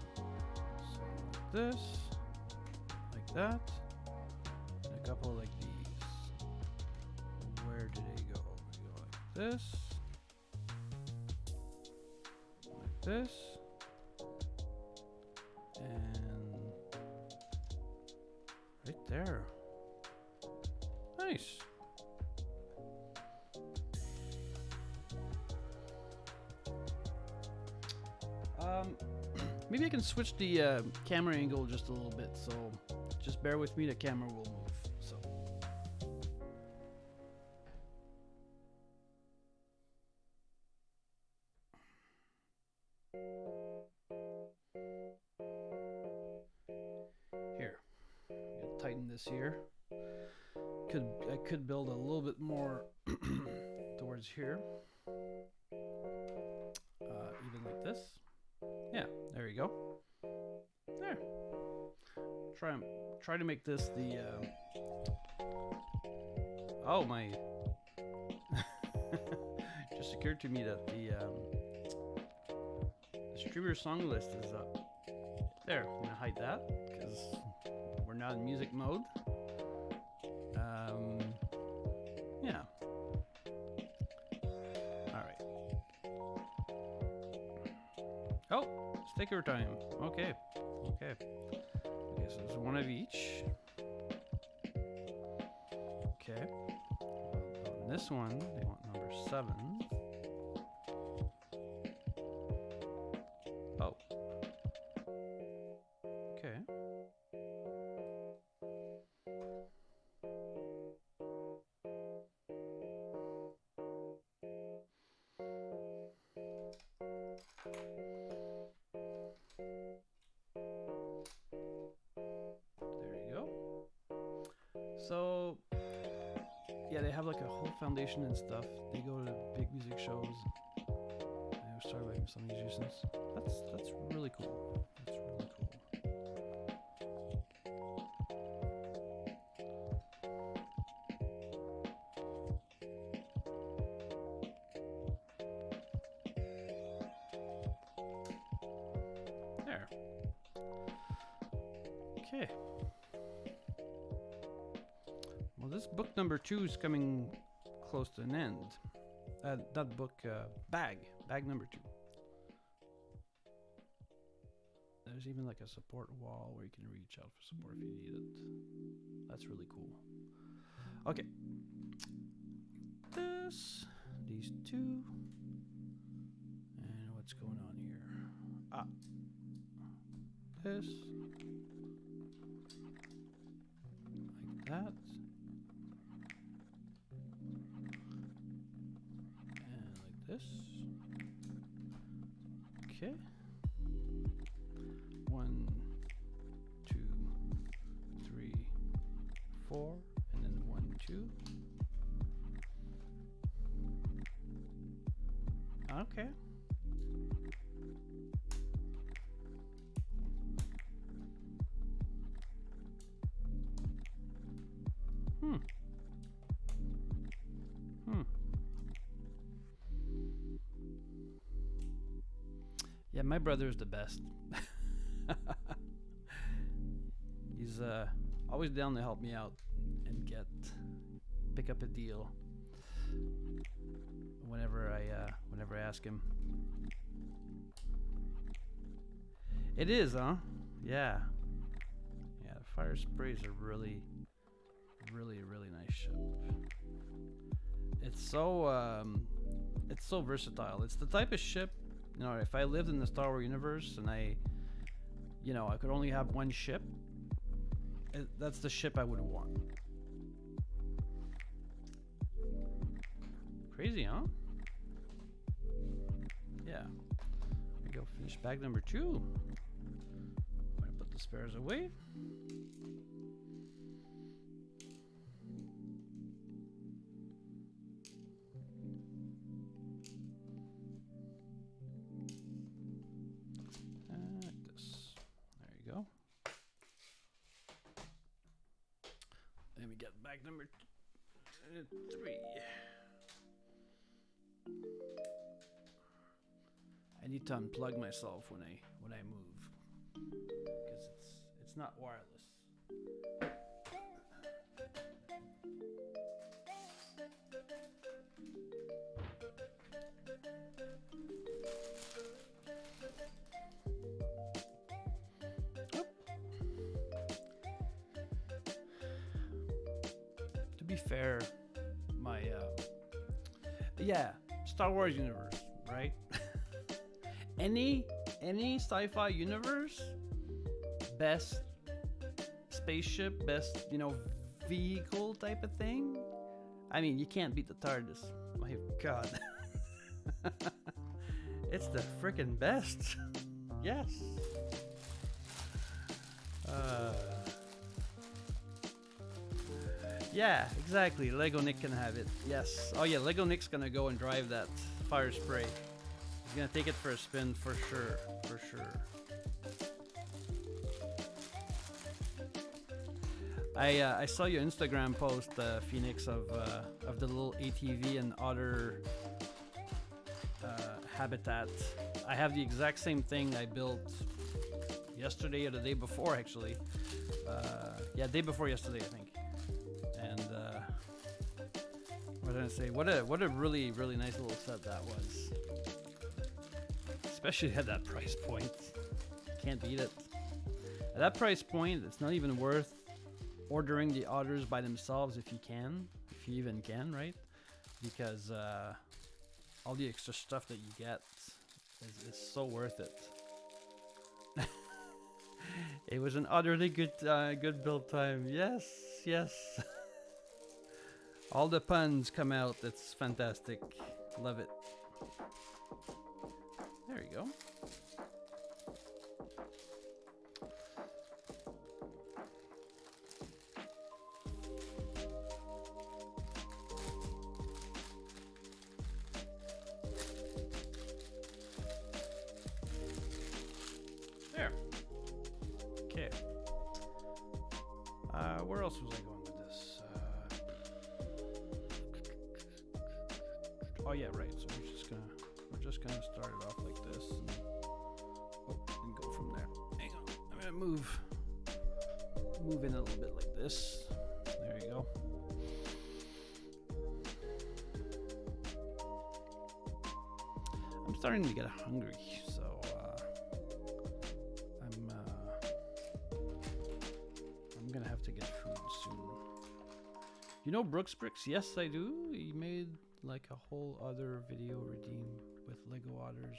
So like this, like that, and a couple like these. Where did they go? They go like this, like this, and right there. Nice. Maybe I can switch the camera angle just a little bit, so just bear with me, the camera will move. So here, I'm gonna tighten this here. I could build a little bit more towards here, even like this. Yeah, there you go. There. Try to make this the. Oh my! Just occurred to me that the streamer song list is up. There, I'm gonna hide that because we're not in music mode. Yeah. Alright. Oh, sticker time. Okay. Okay, so there's one of each. Okay. On this one, they want number 7. Oh. Okay. So, yeah, they have like a whole foundation and stuff. They go to big music shows. I was talking about some musicians. That's really cool. That's really cool. There. Okay. Well, this book number 2 is coming close to an end. That book, bag number 2. There's even like a support wall where you can reach out for support if you need it. That's really cool. Okay. These 2. And what's going on here? This. Like that. This. Okay. 1, 2, 3, 4, and then 1, 2. Okay. Yeah, my brother is the best. He's always down to help me out and pick up a deal whenever I ask him. It is, huh? Yeah. Yeah, the Firespray is a really, really, really nice ship. It's so versatile. It's the type of ship, you know, if I lived in the Star Wars universe and I could only have one ship, that's the ship I would want. Crazy, huh? Yeah. We go finish bag number 2. I'm gonna put the spares away. Like this. There you go. Let me get bag number 3. I need to unplug myself when I move because it's not wireless. To be fair, my Star Wars universe, right? Any sci-fi universe, best spaceship, best vehicle type of thing. I mean, you can't beat the TARDIS. My God, it's the freaking best. Yes. Yeah, exactly. Lego Nick can have it. Yes. Oh yeah, Lego Nick's gonna go and drive that Firespray. He's gonna take it for a spin for sure. For sure. I saw your Instagram post, Phoenix, of the little ATV and otter habitat. I have the exact same thing I built yesterday or the day before, actually. Yeah, day before yesterday, I think. And what did I say? What a really, really nice little set that was. Especially at that price point. Can't beat it. At that price point, it's not even worth ordering the otters by themselves if you can. If you even can, right? Because all the extra stuff that you get is so worth it. It was an utterly good build time. Yes, yes. All the puns come out. It's fantastic. Love it. There you go. There. Okay. Where else was I going with this? Oh yeah, right. So we're just gonna start it off like this, and go from there. Hang on, I'm gonna move in a little bit like this. There you go. I'm starting to get hungry, so I'm gonna have to get food soon. You know Brooks Bricks? Yes, I do. He made like a whole other video redeem with Lego otters,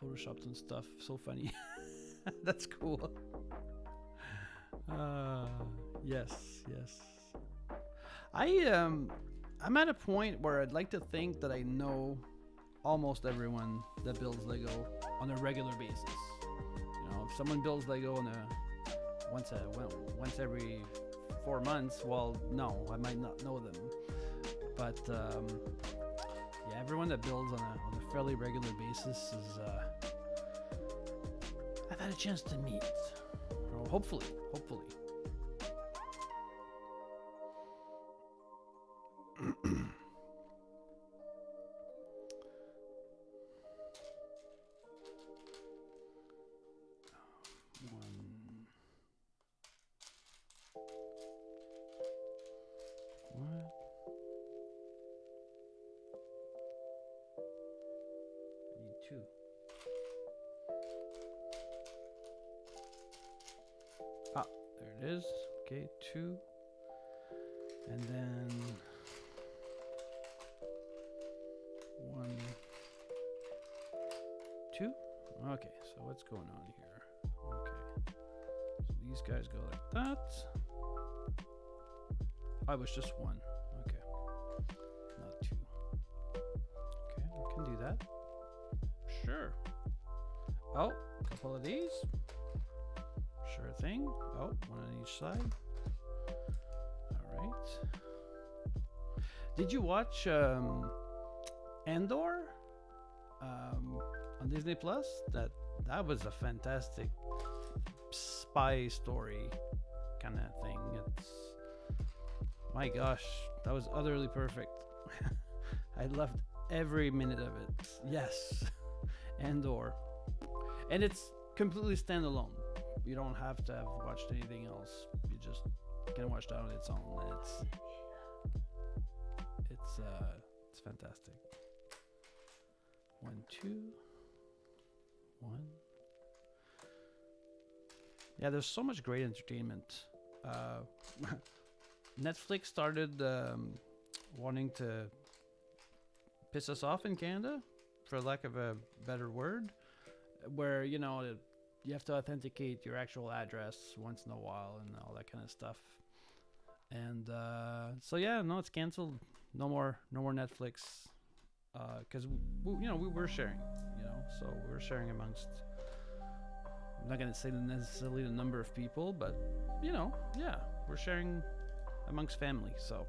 photoshopped and stuff. So funny. That's cool. Yes. I'm at a point where I'd like to think that I know almost everyone that builds Lego on a regular basis. You know, if someone builds Lego on once every 4 months, well, no, I might not know them. But yeah, everyone that builds on a fairly regular basis is I've had a chance to meet. Or hopefully. There it is. Okay, 2. And then 1, 2. Okay, so what's going on here? Okay. So these guys go like that. I was just 1. Okay. Not 2. Okay, we can do that. Sure. Oh, a couple of these. Sure thing. Oh, 1 on each side. All right. Did you watch Andor on Disney Plus? That was a fantastic spy story kind of thing. It's, my gosh, that was utterly perfect. I loved every minute of it. Yes, Andor, and it's completely standalone. You don't have to have watched anything else. You just can watch that on its own. It's fantastic. 1, 2, 1. Yeah, there's so much great entertainment. Netflix started wanting to piss us off in Canada, for lack of a better word, where, you know, you have to authenticate your actual address once in a while and all that kind of stuff. And so yeah, no, it's canceled. No more Netflix, because we were sharing, so we were sharing amongst. I'm not gonna say necessarily the number of people, but yeah, we're sharing amongst family. So,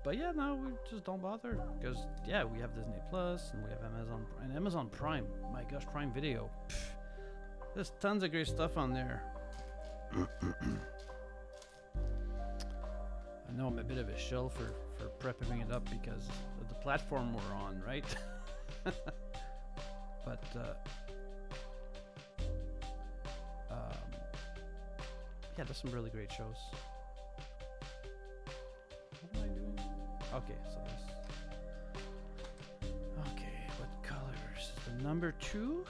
but yeah, no, we just don't bother because yeah, we have Disney Plus and we have Amazon Prime. My gosh, Prime Video. Pff, there's tons of great stuff on there. I know I'm a bit of a shell for prepping it up because of the platform we're on, right? But yeah, there's some really great shows. What am I doing? Okay, so this. Okay, what colors? The number 2.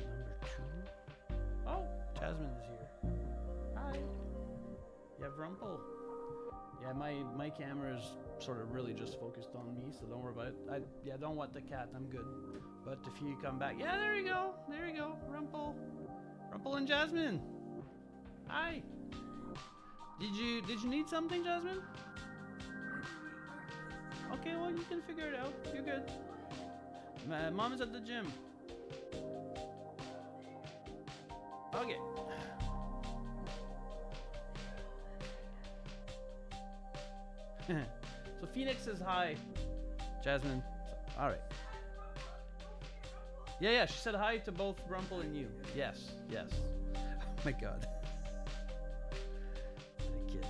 Number 2. Oh, Jasmine is here. Hi. You have Rumpel. Yeah, my camera is sort of really just focused on me, so don't worry about it. I don't want the cat. I'm good. But if you come back, yeah, there you go. There you go, Rumpel and Jasmine. Hi. Did you need something, Jasmine? Okay, well, you can figure it out. You're good. Mom is at the gym. Okay. So Phoenix says hi, Jasmine. All right. Yeah, she said hi to both Rumpel and you. Yes. Oh my God. I kid.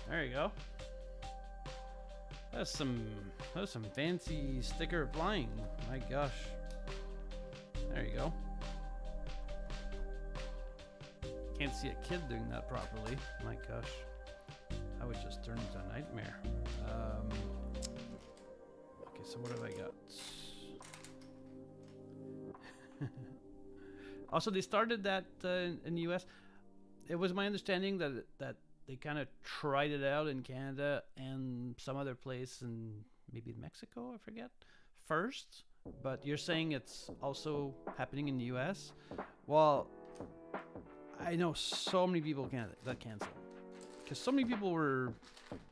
There you go. That's some fancy sticker applying. My gosh. There you go. Can't see a kid doing that properly. My gosh. I would just turn into a nightmare. Okay, so what have I got? Also, they started that in the US. It was my understanding that they kind of tried it out in Canada and some other place in maybe Mexico, I forget, first. But you're saying it's also happening in the US? Well, I know so many people that cancel. Because so many people were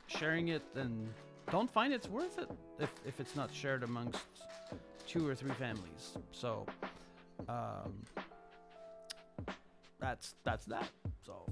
sharing it and don't find it's worth it if it's not shared amongst 2 or 3 families. So, that's that. So.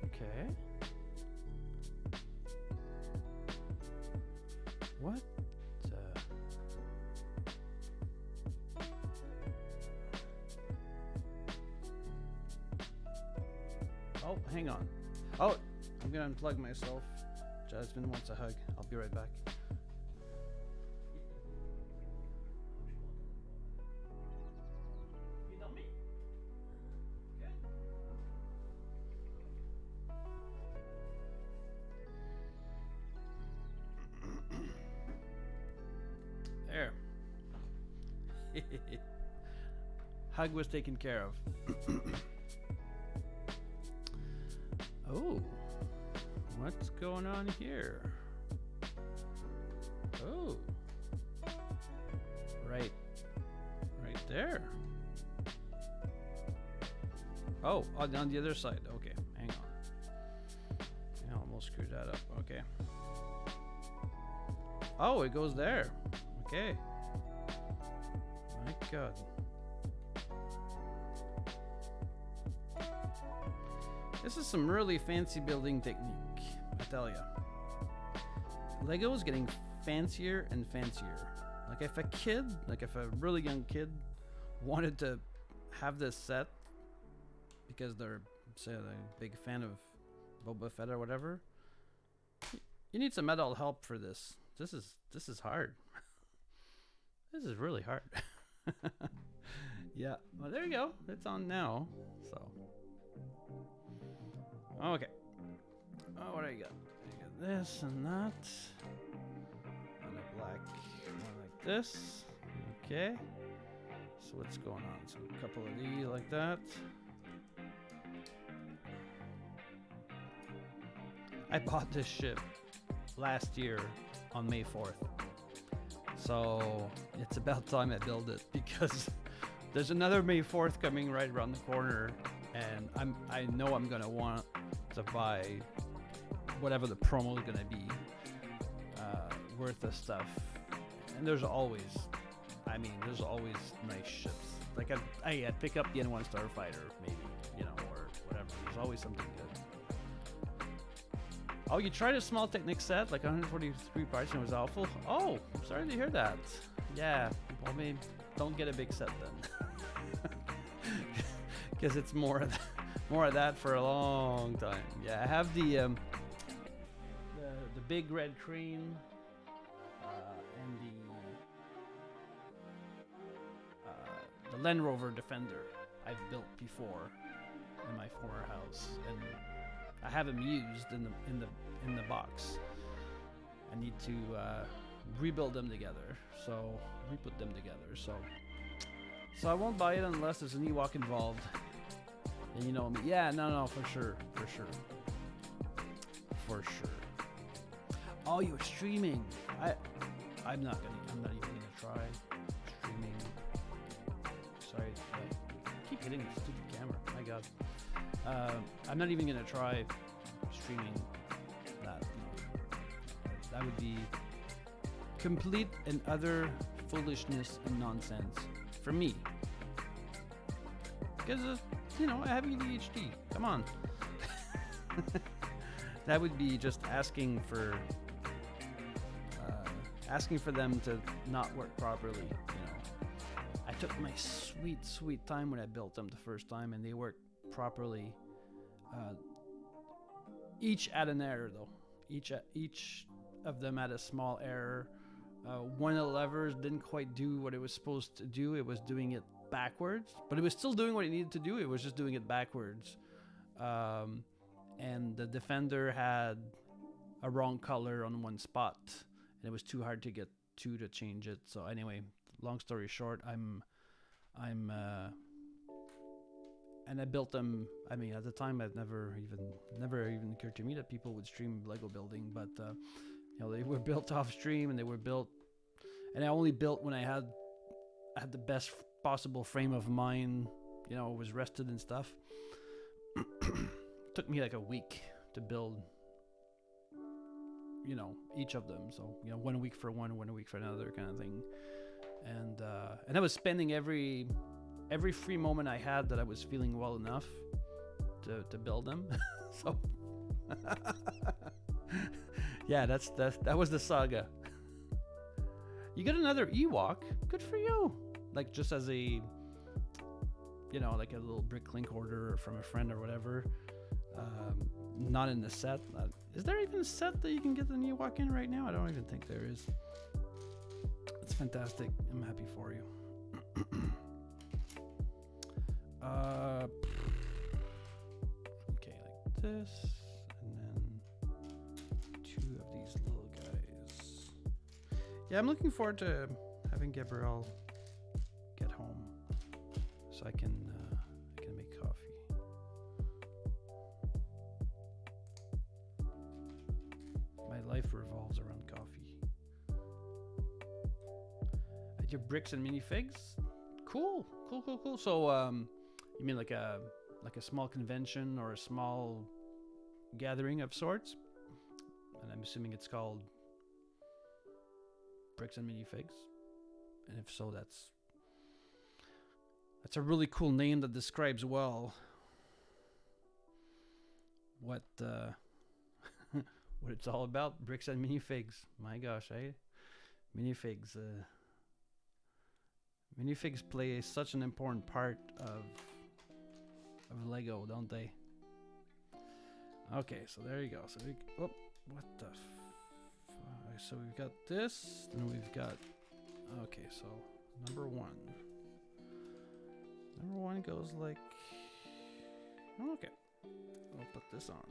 Okay. Oh, hang on. Oh, I'm gonna unplug myself. Jasmine wants a hug. I'll be right back. You know me? Good. There. Hug was taken care of. Oh, what's going on here? Oh, right there. Oh, on the other side. Okay, hang on. I almost screwed that up. Okay. Oh, it goes there. Okay. My God. This is some really fancy building technique, I tell ya. Lego is getting fancier and fancier. Like if a really young kid wanted to have this set because they're, say, a big fan of Boba Fett or whatever, you need some adult help for this. This is hard. This is really hard. Yeah, well, there you go. It's on now, so. Okay. Oh, what do I got? I got this and that. And a black one like this. Okay. So what's going on? So a couple of these like that. I bought this ship last year on May 4th. So it's about time I build it because there's another May 4th coming right around the corner, and I know I'm gonna want to buy whatever the promo is gonna be worth of stuff. And there's always nice ships. Like I'd pick up the N1 Starfighter maybe, or whatever. There's always something good. Oh, you tried a small Technic set, like 143 parts, and it was awful. Oh, sorry to hear that. Yeah, well, maybe don't get a big set then, because it's more of that for a long time. Yeah, I have the big red crane and the Land Rover Defender I've built before in my former house, and I have them used in the box. I need to rebuild them together, so re-put them together. So I won't buy it unless there's an Ewok involved. And you know me. Yeah, no, for sure. Oh, you're streaming. I'm not even gonna try streaming. Sorry, I keep hitting the stupid camera. My God. I'm not even gonna try streaming that. That would be complete and utter foolishness and nonsense for me. Because I have ADHD. Come on. That would be just asking for them to not work properly. I took my sweet time when I built them the first time, and they worked properly. Each had an error though. Each of them had a small error. One of the levers didn't quite do what it was supposed to do. It was doing it backwards, but it was still doing what it needed to do. It was just doing it backwards. And the Defender had a wrong color on one spot, and it was too hard to get to change it. So anyway, long story short, and I built them. I mean, at the time, I'd never even occurred to me that people would stream Lego building, but they were built off stream, and they were built, and I only built when I had the best possible frame of mind, was rested and stuff. Took me like a week to build, each of them. So, 1 week for one, 1 week for another kind of thing. And I was spending every free moment I had that I was feeling well enough to build them. So, yeah, that was the saga. You got another Ewok. Good for you. Like, just as a, like a little brick link order from a friend or whatever. Not in the set. Is there even a set that you can get when you walk in right now? I don't even think there is. It's fantastic. I'm happy for you. Okay, like this, and then 2 of these little guys. Yeah, I'm looking forward to having Gabrielle get home so I can make coffee. My life revolves around coffee. At your bricks and minifigs? Cool. So, you mean like a small convention or a small gathering of sorts? And I'm assuming it's called Bricks and Minifigs. And if so, that's a really cool name that describes well what what it's all about. Bricks and minifigs. My gosh, minifigs. Minifigs play such an important part of Lego, don't they? Okay, so there you go. So what the? So we've got this, and we've got. Okay, so number 1. Number 1 goes like. Okay, I'll put this on.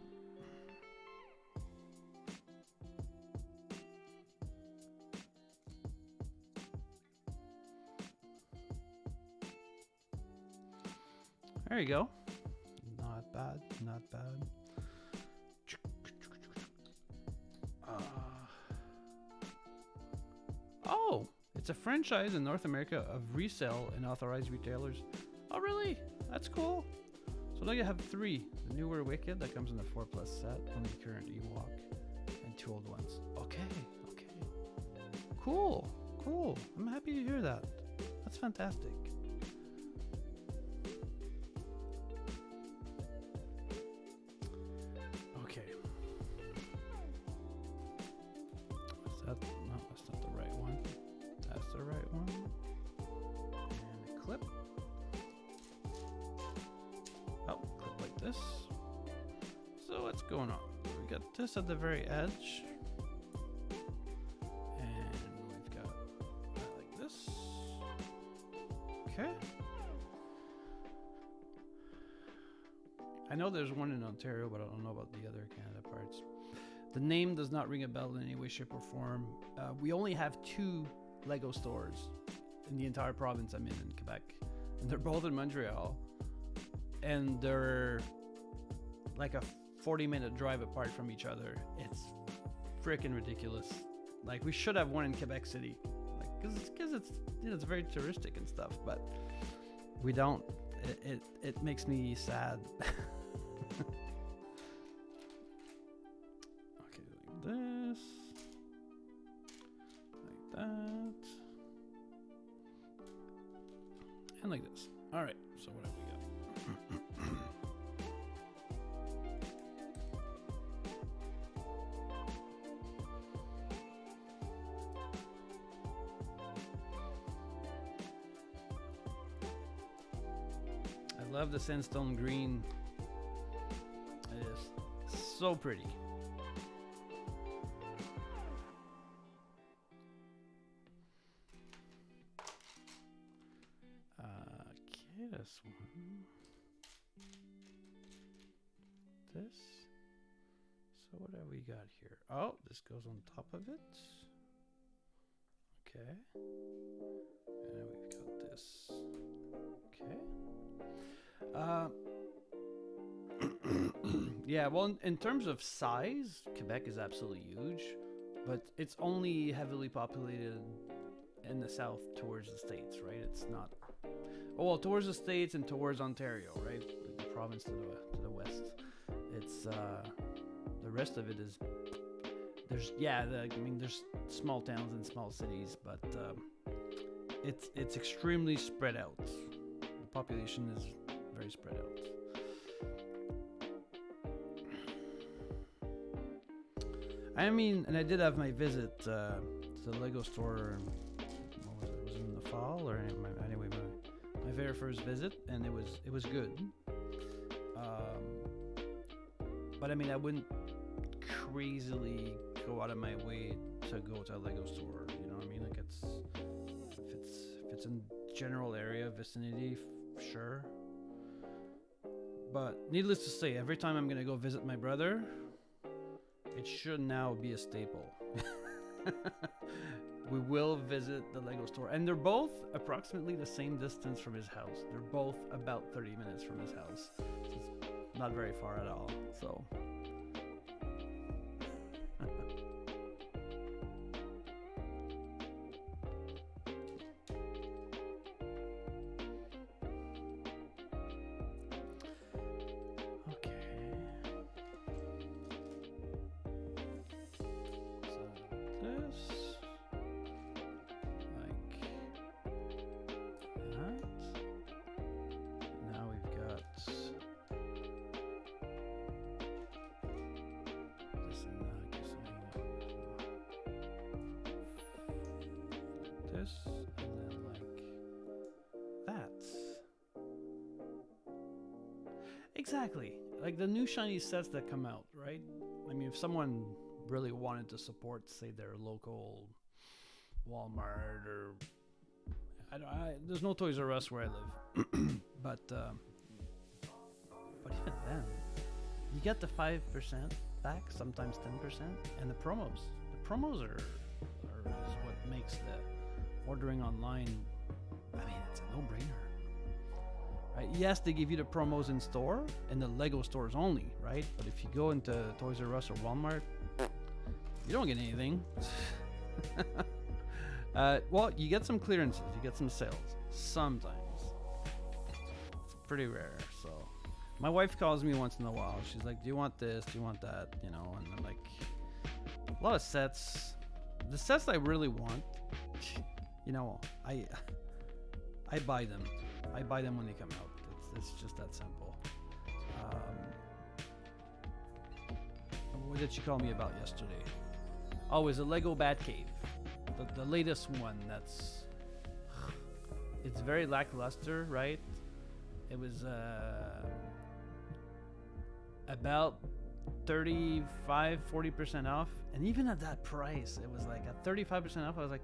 There you go. Not bad, not bad. Oh, it's a franchise in North America of resale and authorized retailers. Oh, really? That's cool. So now you have 3. The newer Wicked that comes in the 4+ set, only the current Ewok, and 2 old ones. Okay. Cool. I'm happy to hear that. That's fantastic. This at the very edge, and we've got like this. Okay. I know there's one in Ontario, but I don't know about the other Canada parts. The name does not ring a bell in any way, shape, or form. We only have 2 Lego stores in the entire province I'm in Quebec, and they're both in Montreal, and they're like a 40-minute drive apart from each other. It's freaking ridiculous. Like, we should have one in Quebec City, like, because it's it's very touristic and stuff, but we don't. It makes me sad. Okay, like this, like that, and like this. All right. So what have we got? I love the sandstone green. It is so pretty. Okay, this one. This. So what have we got here? Oh, this goes on top of it. Okay. And then we've got this. Okay. Yeah, well, in terms of size, Quebec is absolutely huge, but it's only heavily populated in the south towards the States, right? It's not, well, towards the States and towards Ontario, right? The province to the west. It's, the rest of it is, there's, yeah, there's small towns and small cities, but it's extremely spread out. The population is very spread out. I mean, and I did have my visit to the Lego store. What was it? Was it in the fall or anyway? My very first visit, and it was good. But I mean, I wouldn't crazily go out of my way to go to a Lego store. You know what I mean? Like if it's in general area vicinity, sure. But needless to say, every time I'm gonna go visit my brother, it should now be a staple. We will visit the Lego store, and they're both approximately the same distance from his house. They're both about 30 minutes from his house. So it's not very far at all. So and then like that. Exactly. Like the new shiny sets that come out, right? I mean, if someone really wanted to support, say, their local Walmart or there's no Toys R Us where I live, but even then, you get the 5% back, sometimes 10%, and the promos. The promos are is what makes the ordering online, I mean, it's a no-brainer, right? Yes, they give you the promos in store, in the Lego stores only, right? But if you go into Toys R Us or Walmart, you don't get anything. Well, you get some clearances, you get some sales, sometimes. It's pretty rare, so. My wife calls me once in a while. She's like, do you want this? Do you want that? You know, and I'm like, a lot of sets. The sets I really want, you know, I buy them. I buy them when they come out. It's just that simple. What did she call me about yesterday? Oh, it was a Lego Batcave. The latest one that's... It's very lackluster, right? It was about 35-40% off, and even at that price it was like at 35% off. I was like,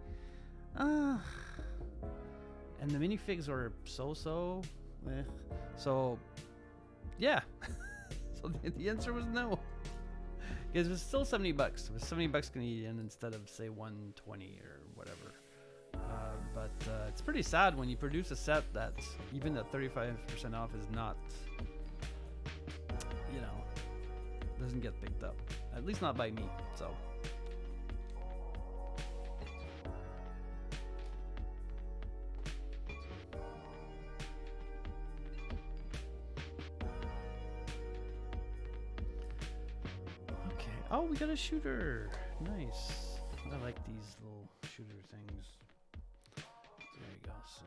and the minifigs were so so yeah. So the answer was no, because it was still $70. It was $70 Canadian instead of say 120 or whatever. But it's pretty sad when you produce a set that even at 35% off is not, you know, doesn't get picked up. At least not by me, so. Okay. Oh, we got a shooter. Nice. I like these little shooter things. There you go. So,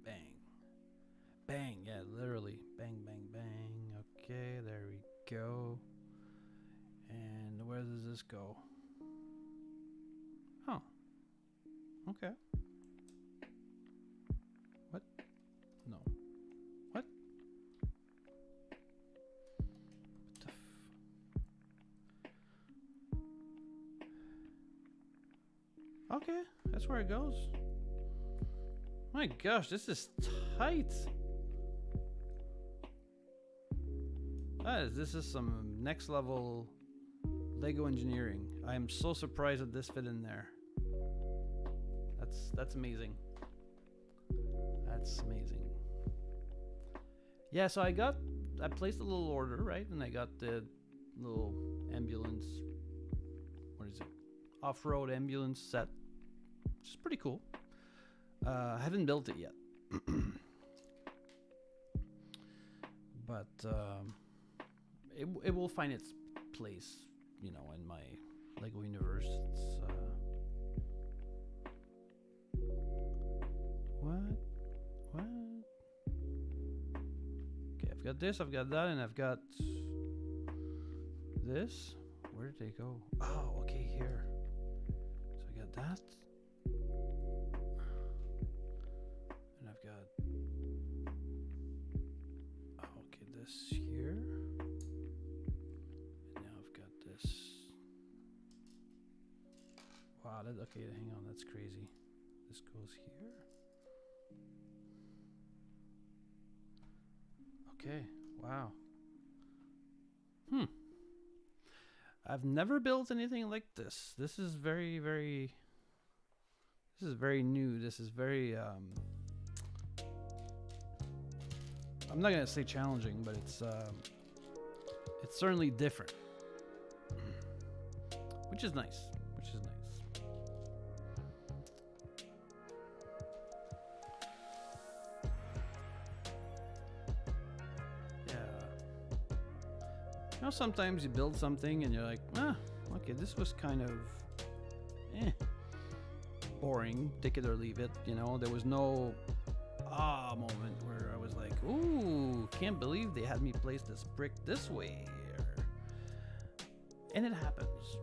bang, bang. Yeah, literally, bang, bang, bang. Okay, there we go. And where does this go? Oh, okay. What? No. What? What the Okay, that's where it goes. My gosh, this is tight. This is some next level Lego engineering. I am so surprised that this fit in there. That's amazing. That's amazing. Yeah, so I placed a little order, right? And I got the little ambulance, what is it? Off-road ambulance set, which is pretty cool. I haven't built it yet. But it will find its place, you know, in my Lego universe. It's what? Okay, I've got this, I've got that, and I've got this. Where did they go? Oh, okay, here. So I got that. And I've got Okay, hang on, that's crazy. This goes here. Okay, wow. I've never built anything like this. This is very, very... This is very new. This is very... I'm not gonna say challenging, but it's certainly different. Which is nice. Which is nice. You know, sometimes you build something and you're like, okay, this was kind of boring, take it or leave it. You know, there was no moment where I was like, ooh, can't believe they had me place this brick this way. And it happens,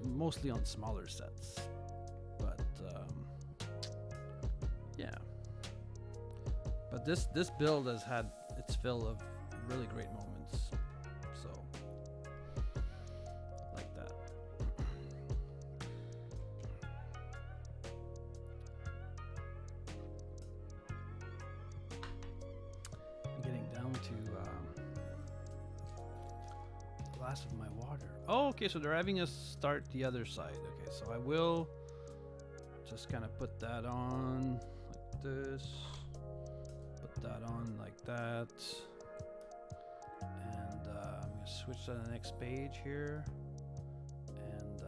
mostly on smaller sets. But yeah. But this build has had its fill of really great moments. Of my water. Oh, okay, so they're having us start the other side. Okay, so I will just kind of put that on like this, put that on like that, and I'm gonna switch to the next page here, and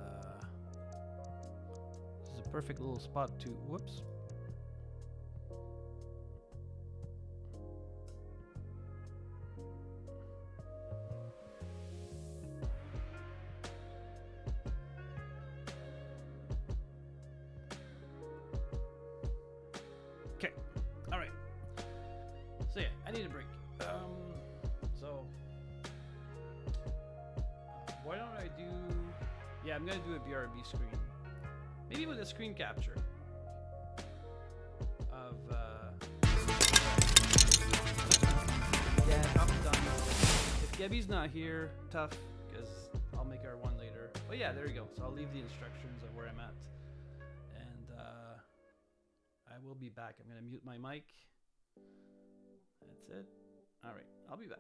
this is a perfect little spot to, whoops. So yeah, I need a break. Why don't I do... Yeah, I'm gonna do a BRB screen. Maybe with a screen capture of... Yeah, I'm done. If Gabby's not here, tough, because I'll make her one later. But yeah, there you go. So I'll leave the instructions of where I'm at. And I will be back. I'm gonna mute my mic. That's it. All right, I'll be back.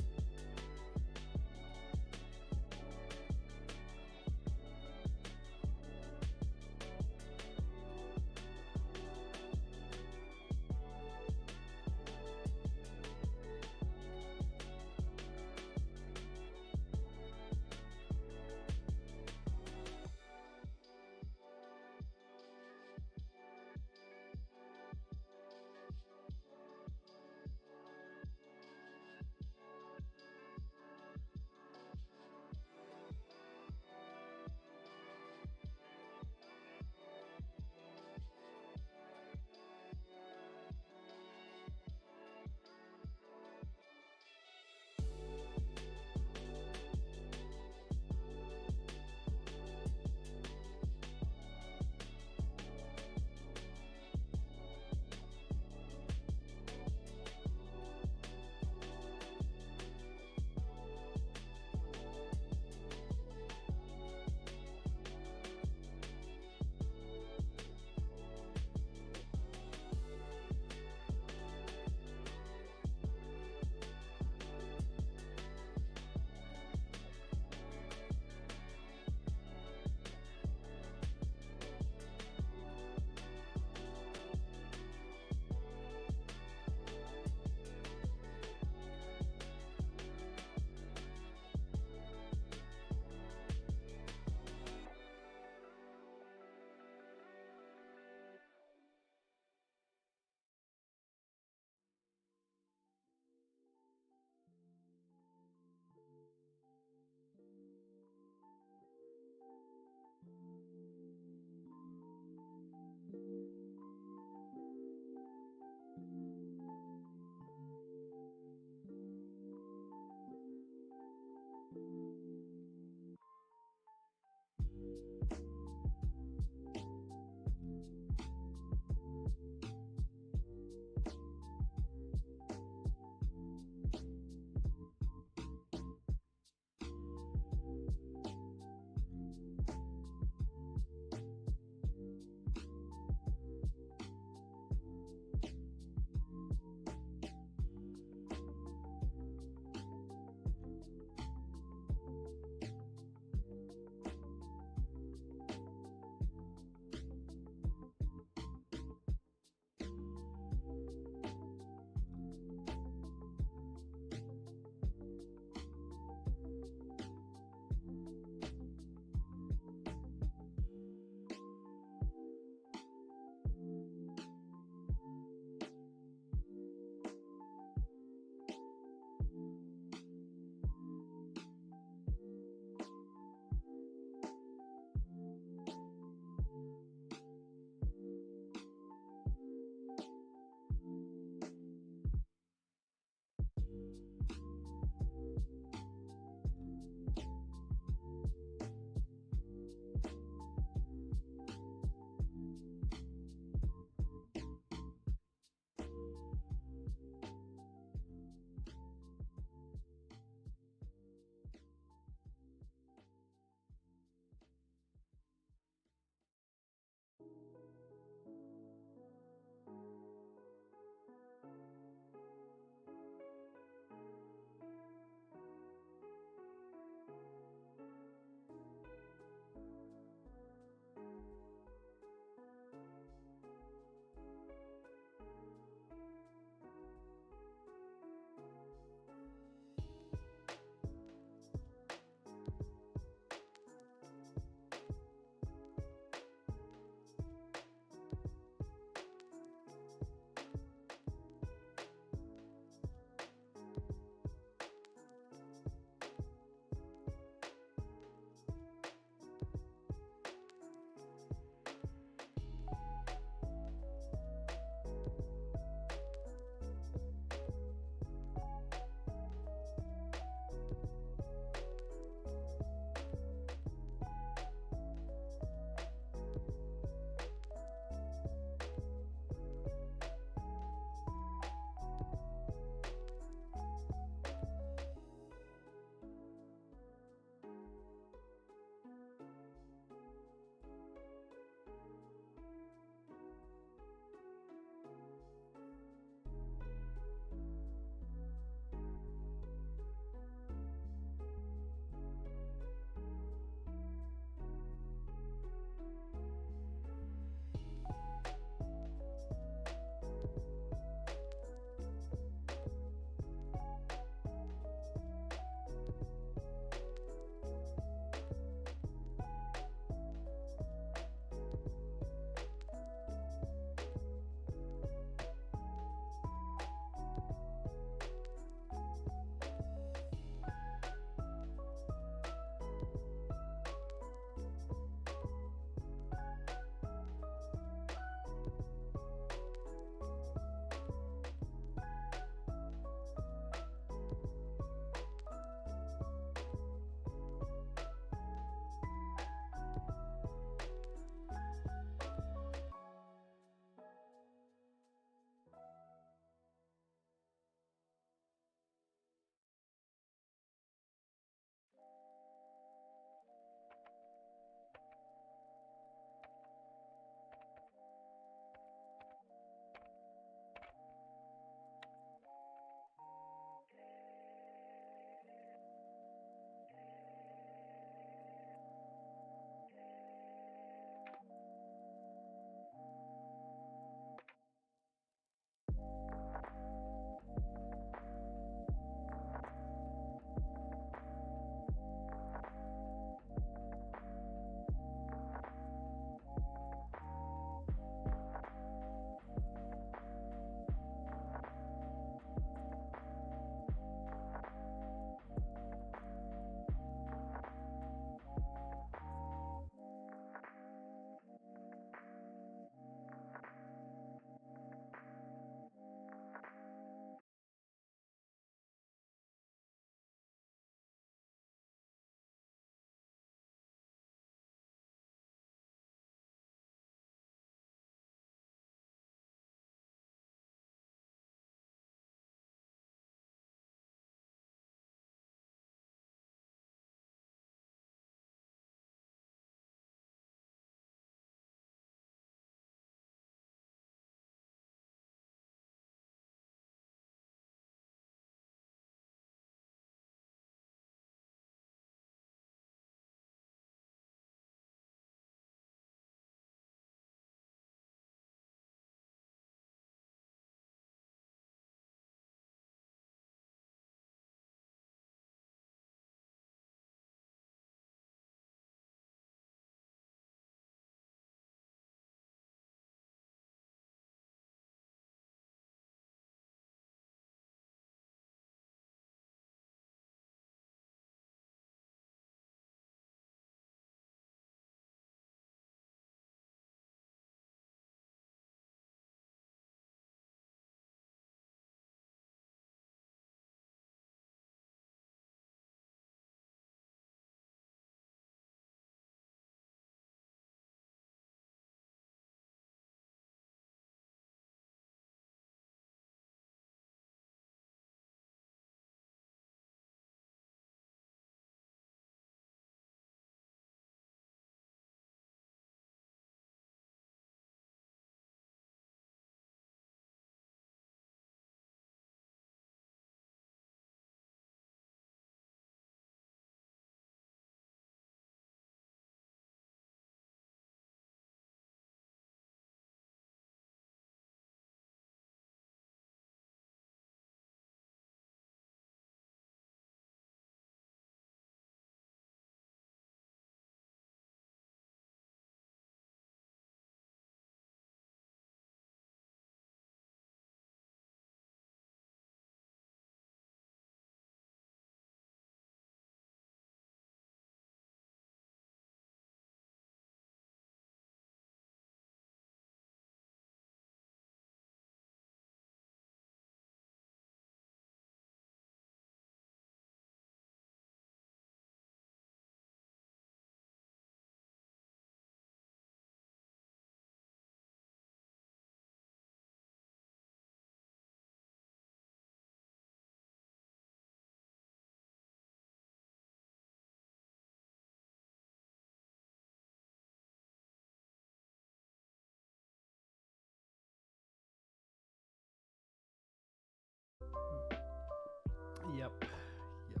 Yep.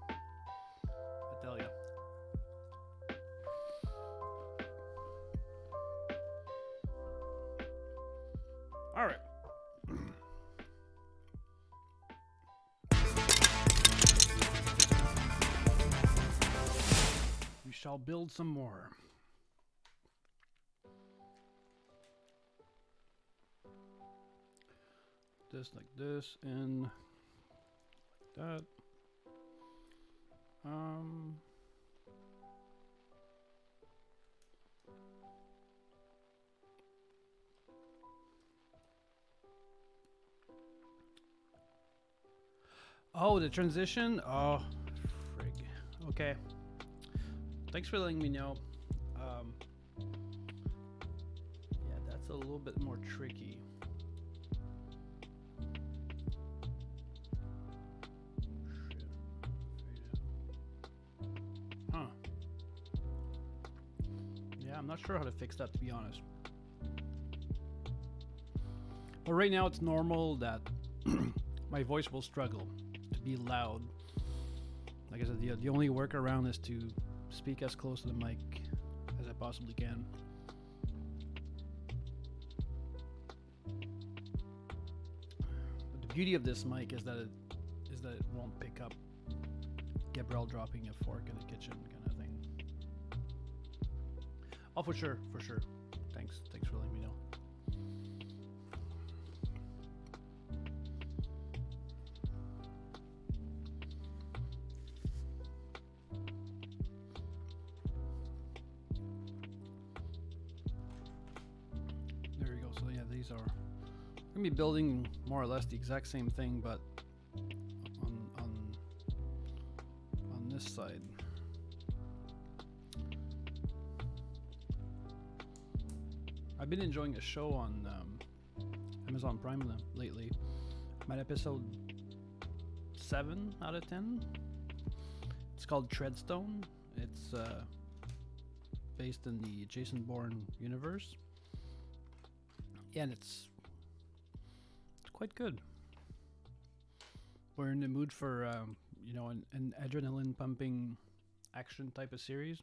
I tell ya. All right. We shall build some more. This like this and like that. Oh, the transition? Oh, frig. Okay. Thanks for letting me know. Yeah, that's a little bit more tricky. Huh. Yeah, I'm not sure how to fix that, to be honest. But right now it's normal that my voice will struggle to be loud. Like I said, the only workaround is to speak as close to the mic as I possibly can. But the beauty of this mic is that it won't pick up Gabrielle dropping a fork in the kitchen kind of thing. Oh, for sure. Thanks for letting me know. There we go. So yeah, these are gonna be building more or less the exact same thing, but on this side. I've been enjoying a show on Amazon Prime lately. I'm at episode 7 out of 10. It's called Treadstone. It's based in the Jason Bourne universe. Yeah, and it's quite good. We're in the mood for an adrenaline pumping action type of series.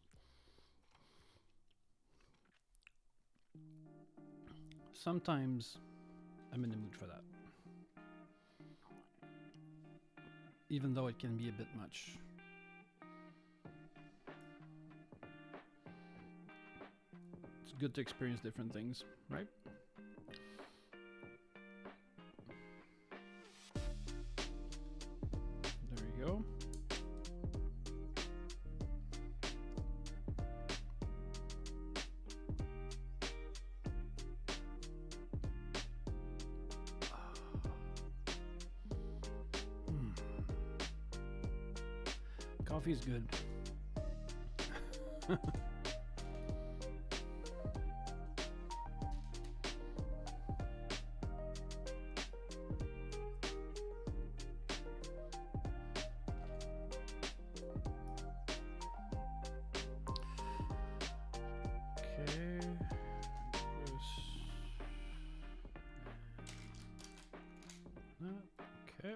Sometimes I'm in the mood for that, even though it can be a bit much. It's good to experience different things, right? There you go. Coffee's good. Okay.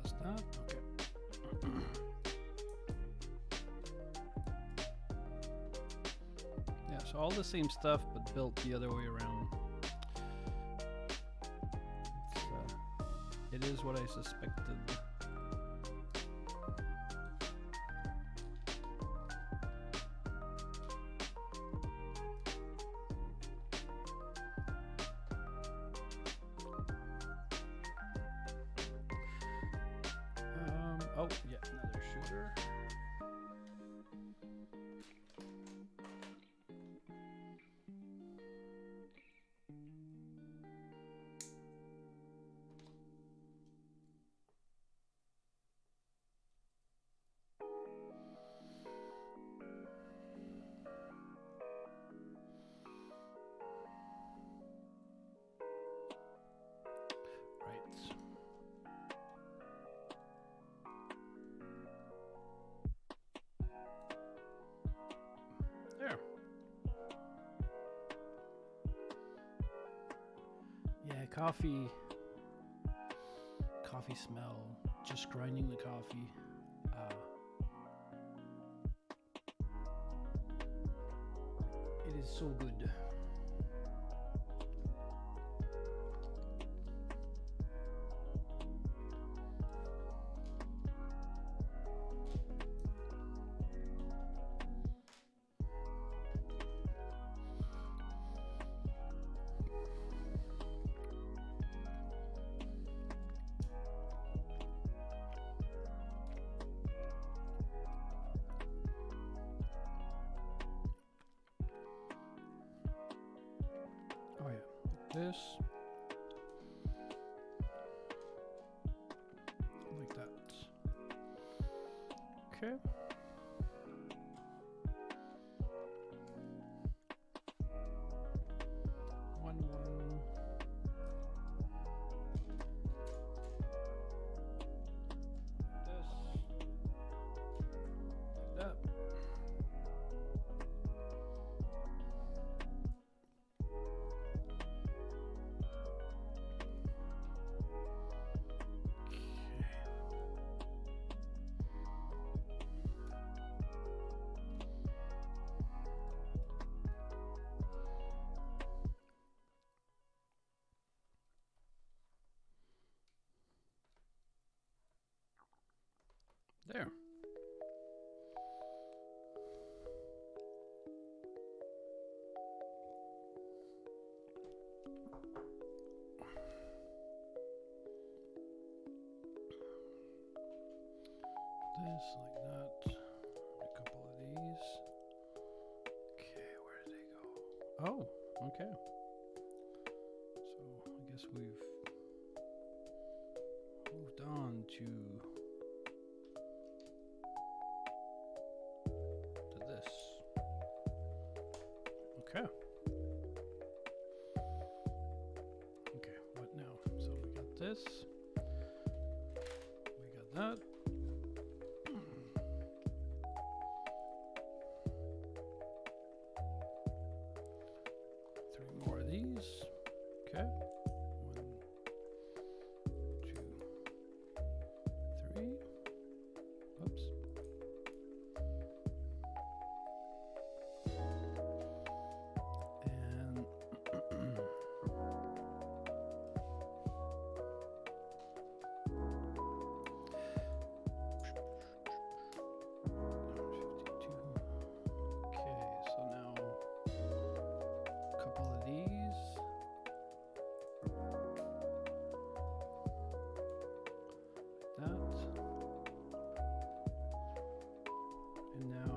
Plus that. Okay. Yeah, so all the same stuff, but built the other way around. It is what I suspected. Oh, yeah, another shooter. coffee smell, just grinding the coffee. It is so good. This like that. Okay. One. This. Like that. There. This like that. A couple of these. Okay, where did they go? Oh, okay. So I guess we've moved on to this. Okay. Okay, what now? So we got this. We got that. Three more of these. Okay. 1, 2, 3. Oops. And okay, so now a couple of these. That. And now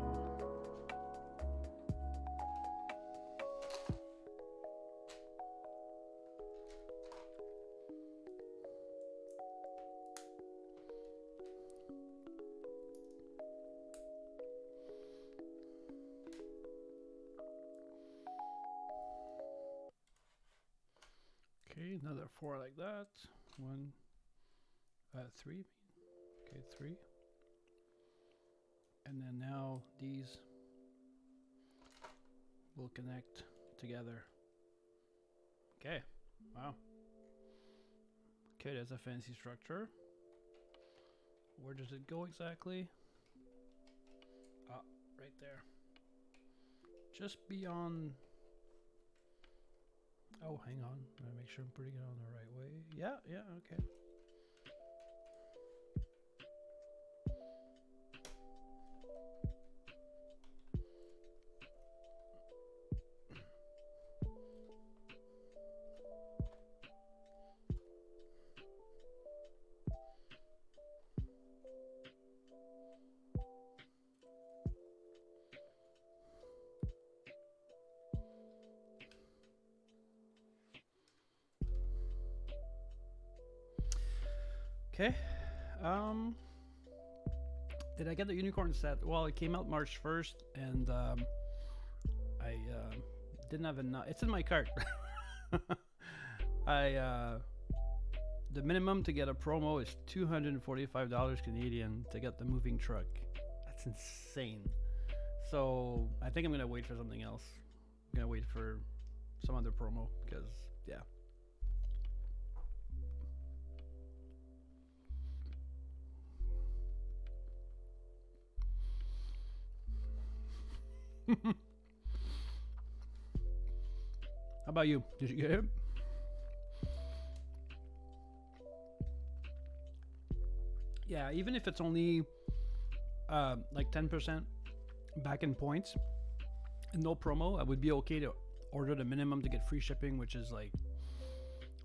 okay, another 4 like that. 1, 3. Okay, 3. And then now these will connect together. Okay, wow. Okay, there's a fancy structure. Where does it go exactly? Ah, right there. Just beyond. Oh, hang on. I gotta make sure I'm putting it on the right way. Yeah, okay. Okay. Did I get the unicorn set? Well, it came out March 1st, and I didn't have enough. It's in my cart. The minimum to get a promo is $245 Canadian to get the moving truck. That's insane. So I think I'm gonna wait for something else. I'm gonna wait for some other promo because yeah. How about you? Did you get it? Yeah, even if it's only like 10% back in points and no promo, I would be okay to order the minimum to get free shipping, which is like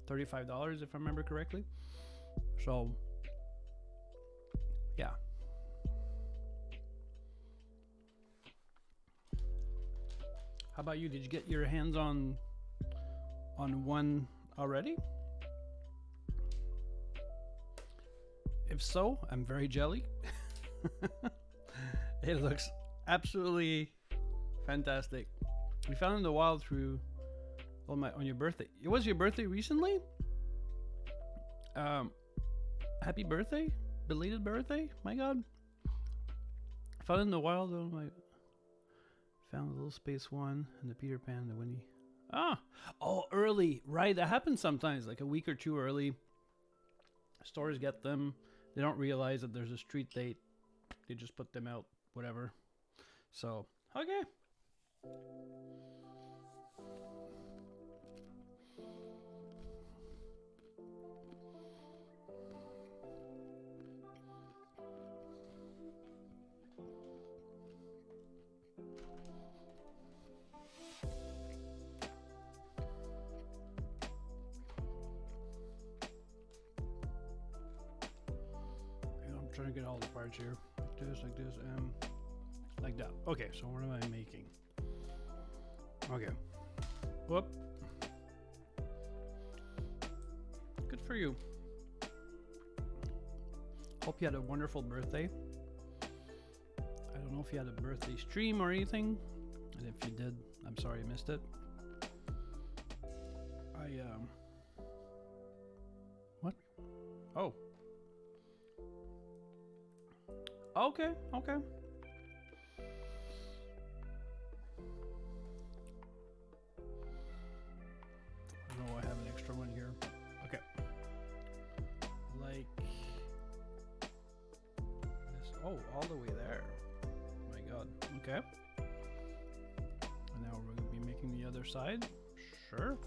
$35 if I remember correctly. So yeah. How about you? Did you get your hands on one already? If so, I'm very jelly. It looks absolutely fantastic. We found it in the wild through on your birthday. It was your birthday recently? Happy birthday? Belated birthday? My God. Found it in the wild. Oh my. Found a little space one and the Peter Pan and the Winnie. Oh, early. Right, that happens sometimes, like a week or two early. Stores get them. They don't realize that there's a street date. They just put them out, whatever. So, okay. Trying to get all the parts here, like this, and like that. Okay, so what am I making? Okay. Whoop. Good for you. Hope you had a wonderful birthday. I don't know if you had a birthday stream or anything, and if you did, I'm sorry I missed it. What? Oh. Okay, okay. I know I have an extra one here. Okay. Like this. Oh, all the way there. My God. Okay. And now we're going to be making the other side. Sure.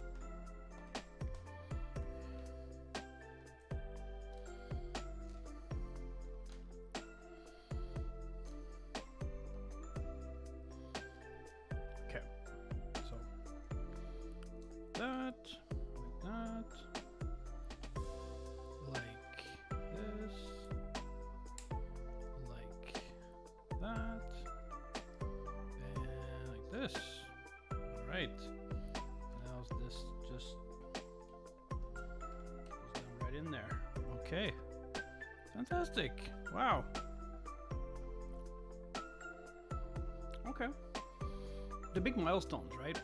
Okay, fantastic. Wow. Okay. The big milestones, right?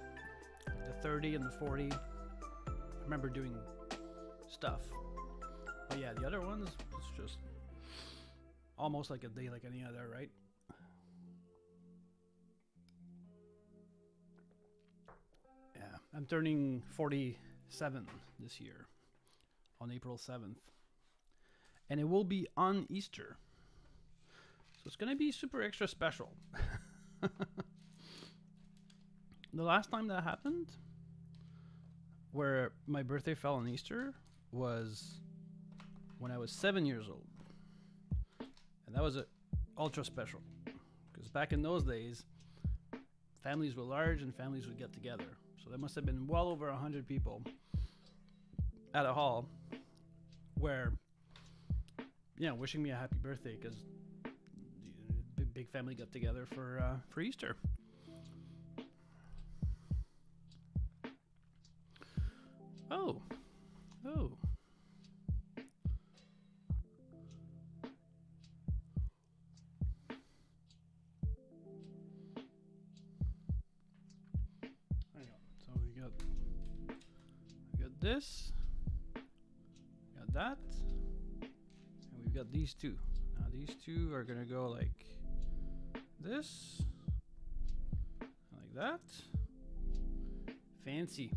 The 30 and the 40. I remember doing stuff. But yeah, the other ones, it's just almost like a day like any other, right? Yeah, I'm turning 47 this year on April 7th. And it will be on Easter. So it's going to be super extra special. The last time that happened, where my birthday fell on Easter, was when I was 7 years old. And that was ultra special. Because back in those days, families were large and families would get together. So there must have been well over 100 people at a hall where, wishing me a happy birthday because big family got together for Easter. Oh. Hang on. So we got this, got that. We've got these two. Now these two are gonna go like this, like that. Fancy.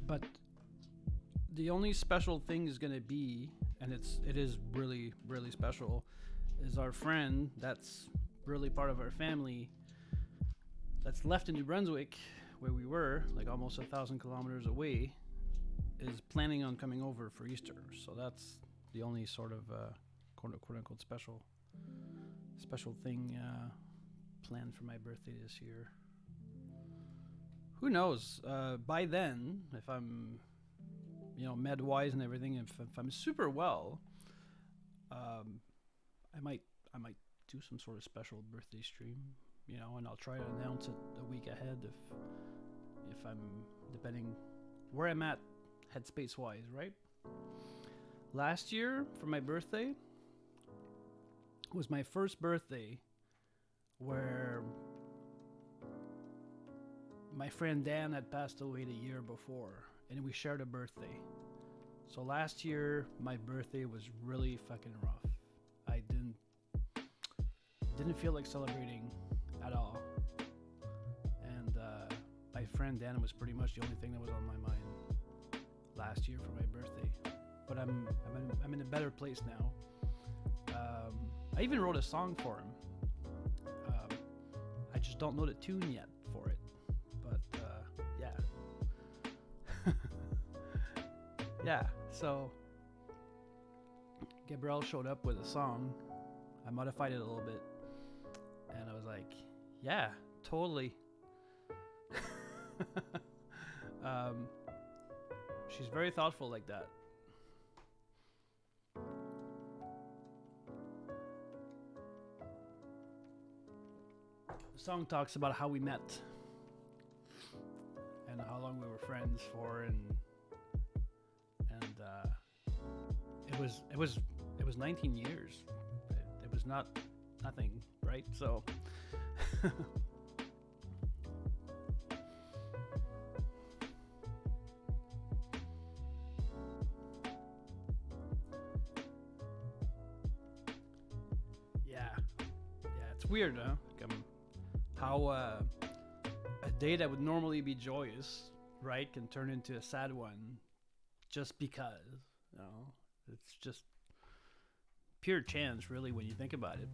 But the only special thing is gonna be, and it is really, really special, is our friend that's really part of our family that's left in New Brunswick, where we were, like almost 1,000 kilometers away, is planning on coming over for Easter. So that's the only sort of quote unquote special thing planned for my birthday this year. Who knows? By then, if I'm, med wise and everything, if I'm super well, I might do some sort of special birthday stream, and I'll try to announce it a week ahead if I'm, depending where I'm at headspace wise, right? Last year for my birthday was my first birthday where my friend Dan had passed away the year before, and we shared a birthday. So last year, my birthday was really fucking rough. I didn't feel like celebrating at all. And my friend Dan was pretty much the only thing that was on my mind last year for my birthday. But I'm in a better place now. I even wrote a song for him. I just don't know the tune yet for it. But yeah. Yeah, so Gabrielle showed up with a song. I modified it a little bit. And I was like, yeah, totally. She's very thoughtful like that. The song talks about how we met and how long we were friends for, and it was 19 years. It was not nothing, right? So yeah, it's weird, huh? How a day that would normally be joyous, right, can turn into a sad one just because, it's just pure chance, really, when you think about it.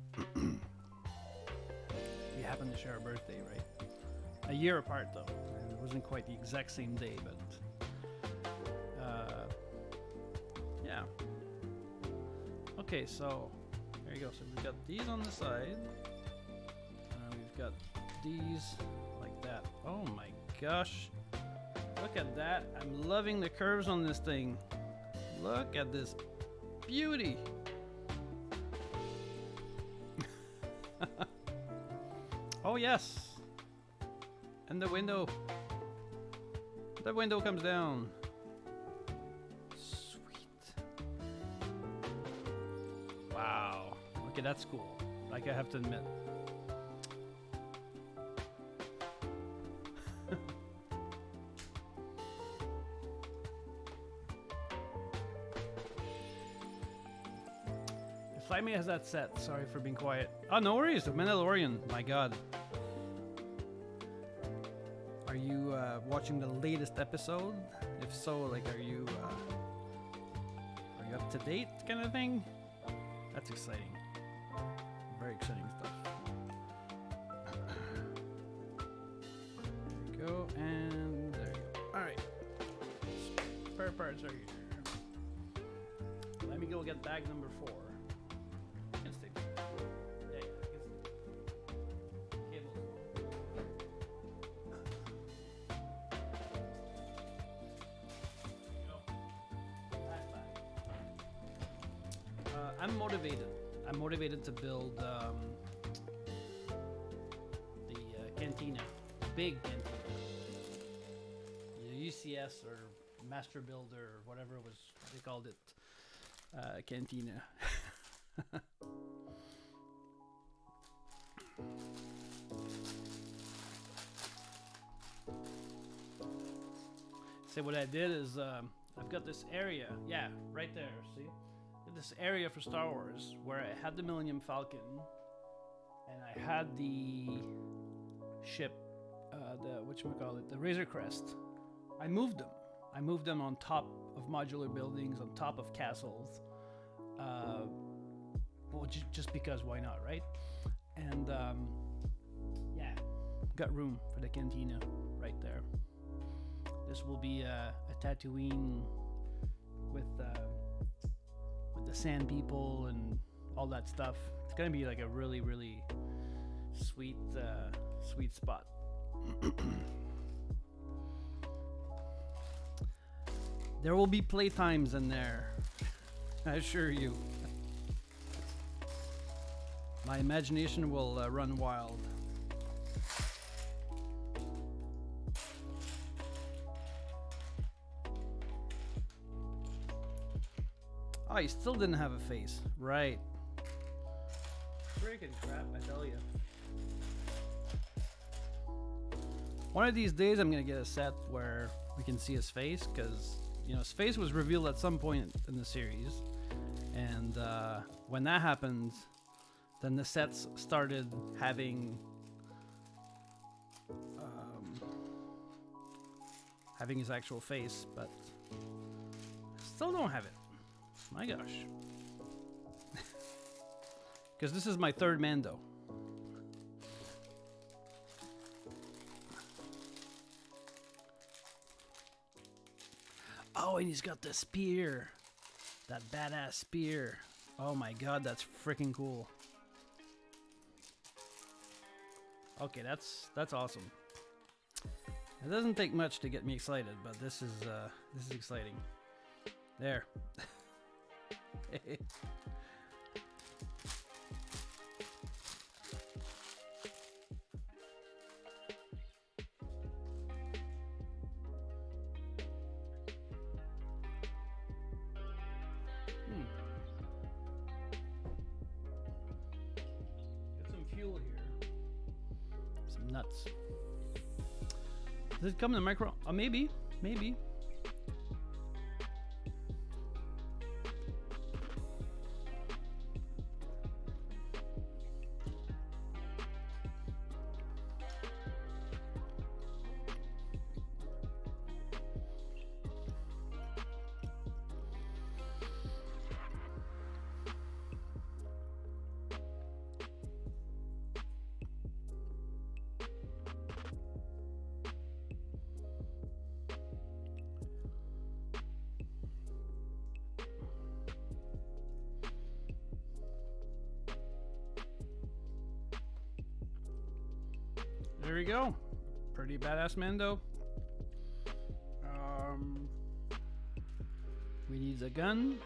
We happen to share a birthday, right? A year apart, though. And it wasn't quite the exact same day, but yeah. Okay, so there you go. So we've got these on the side. We've got these like that. Oh my gosh. Look at that. I'm loving the curves on this thing. Look at this beauty. Oh yes. And the window. The window comes down. Sweet. Wow. Okay, that's cool. Like, I have to admit. Flyme has that set. Sorry for being quiet. Oh, no worries. The Mandalorian. My God. Are you watching the latest episode? If so, like, are you up to date, kind of thing? That's exciting. Very exciting stuff. There you go, and there you go. All right. Spare parts are here. Let me go get bag number 4. I'm motivated to build the cantina, big cantina, UCS or Master Builder or whatever it was they called it, cantina. So what I did is I've got this area, right there, see? This area for Star Wars where I had the Millennium Falcon and I had the ship, the Razor Crest. I moved them on top of modular buildings, on top of castles. Well, just because, why not, right? And yeah, got room for the cantina right there. This will be a Tatooine with the sand people and all that stuff. It's gonna be like a really, really sweet spot. There will be playtimes in there, I assure you. My imagination will run wild. Oh, he still didn't have a face. Right. Freaking crap, I tell you. One of these days I'm going to get a set where we can see his face, because, you know, his face was revealed at some point in the series. And when that happened, then the sets started having his actual face, but still don't have it. My gosh. Because this is my third Mando. Oh, and he's got the spear. That badass spear. Oh my god, that's freaking cool. Okay, that's awesome. It doesn't take much to get me excited, but this is exciting. There. Get some fuel here. Some nuts. Does it come in the micro? Oh, maybe. There we go. Pretty badass Mando. We need a gun.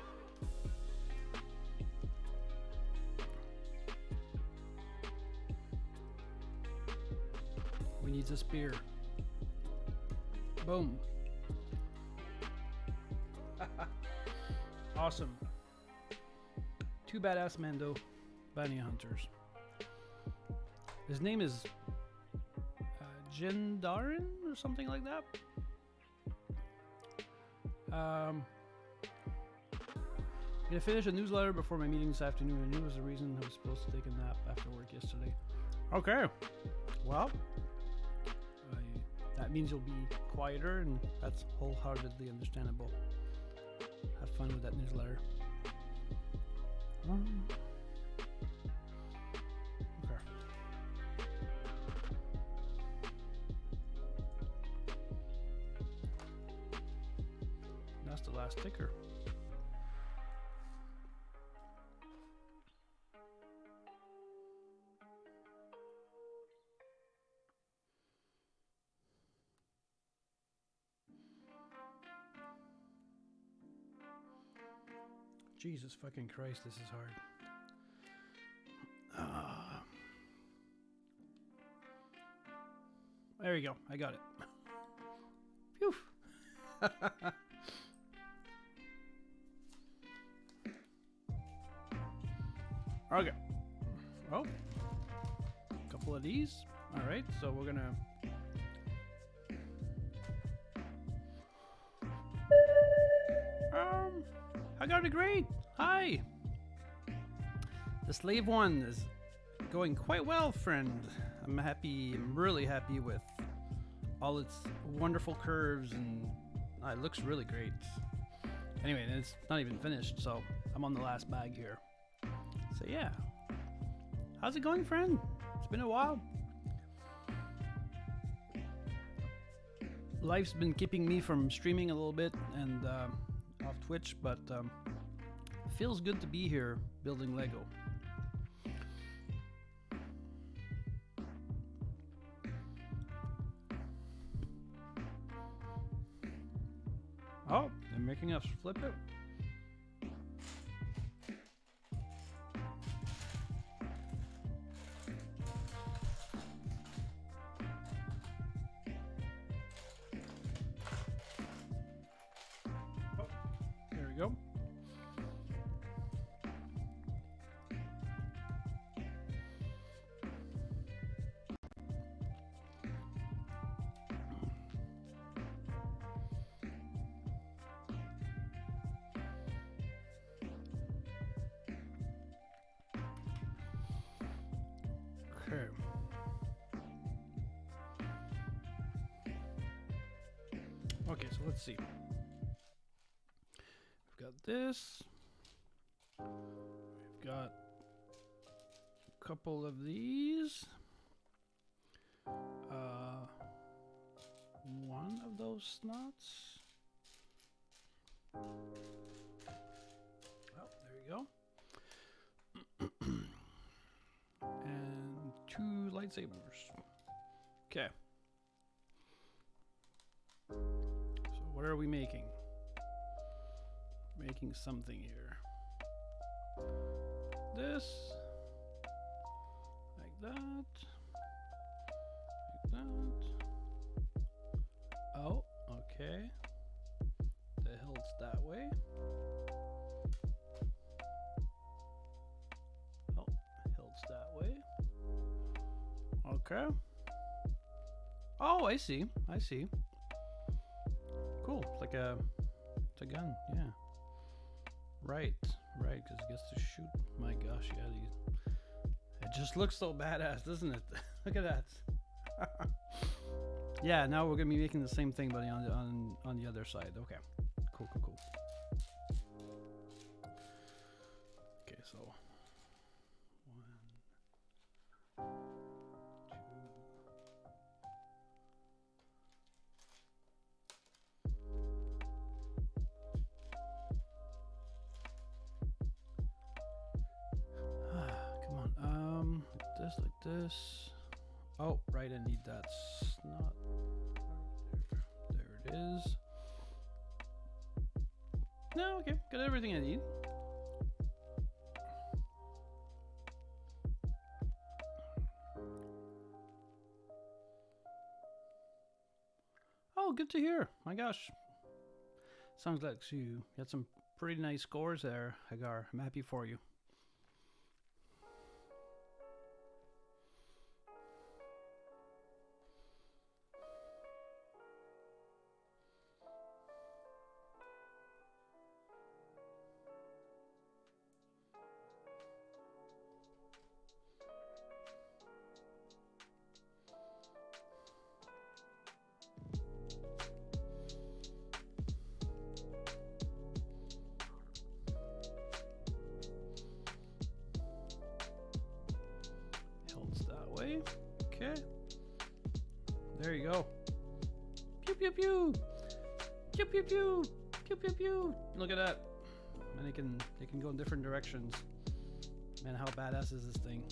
We need a spear. Boom. Awesome. Two badass Mando bounty hunters. His name is Jindarin or something like that. Gonna finish a newsletter before my meeting this afternoon. I knew it was the reason I was supposed to take a nap after work yesterday. Okay, well, that means you'll be quieter, and that's wholeheartedly understandable. Have fun with that newsletter. Okay. That's the last ticker. Jesus fucking Christ, this is hard. There you go. I got it. Phew. Okay. Oh. A couple of these. All right. So we're gonna. I got a grade. Hi. The slave one is going quite well, friend. I'm happy. I'm really happy with all its wonderful curves, and it looks really great. Anyway, it's not even finished, so I'm on the last bag here. So yeah, How's it going, friend? It's been a while. Life's been keeping me from streaming a little bit and off Twitch, but feels good to be here building Lego. Oh, they're making us flip it. Oh, there we go. Okay. Okay, so let's see. We've got this. We've got a couple of these. One of those snots. Oh, there you go. And 2 lightsabers. Okay. So what are we making? Making something here. This. Like that. Like that. Oh, okay. The hill's that way. Oh, hill's that way. Okay. Oh, I see. I see. Cool. It's like a gun. Yeah. Right. Right. Because it gets to shoot. My gosh. Yeah. It just looks so badass, doesn't it? Look at that. Yeah. Now we're gonna be making the same thing, but on the other side. Okay. Cool. Cool. Cool. Okay. So. 1, 2. Come on. Like this. Oh, right. I need that snot. There it is. No, okay. Got everything I need. Oh, good to hear. My gosh. Sounds like you had some pretty nice scores there, Hagar. I'm happy for you. Okay. There you go. Pew pew pew. Pew pew pew. Pew pew pew. Look at that. And they can go in different directions. Man, how badass is this thing?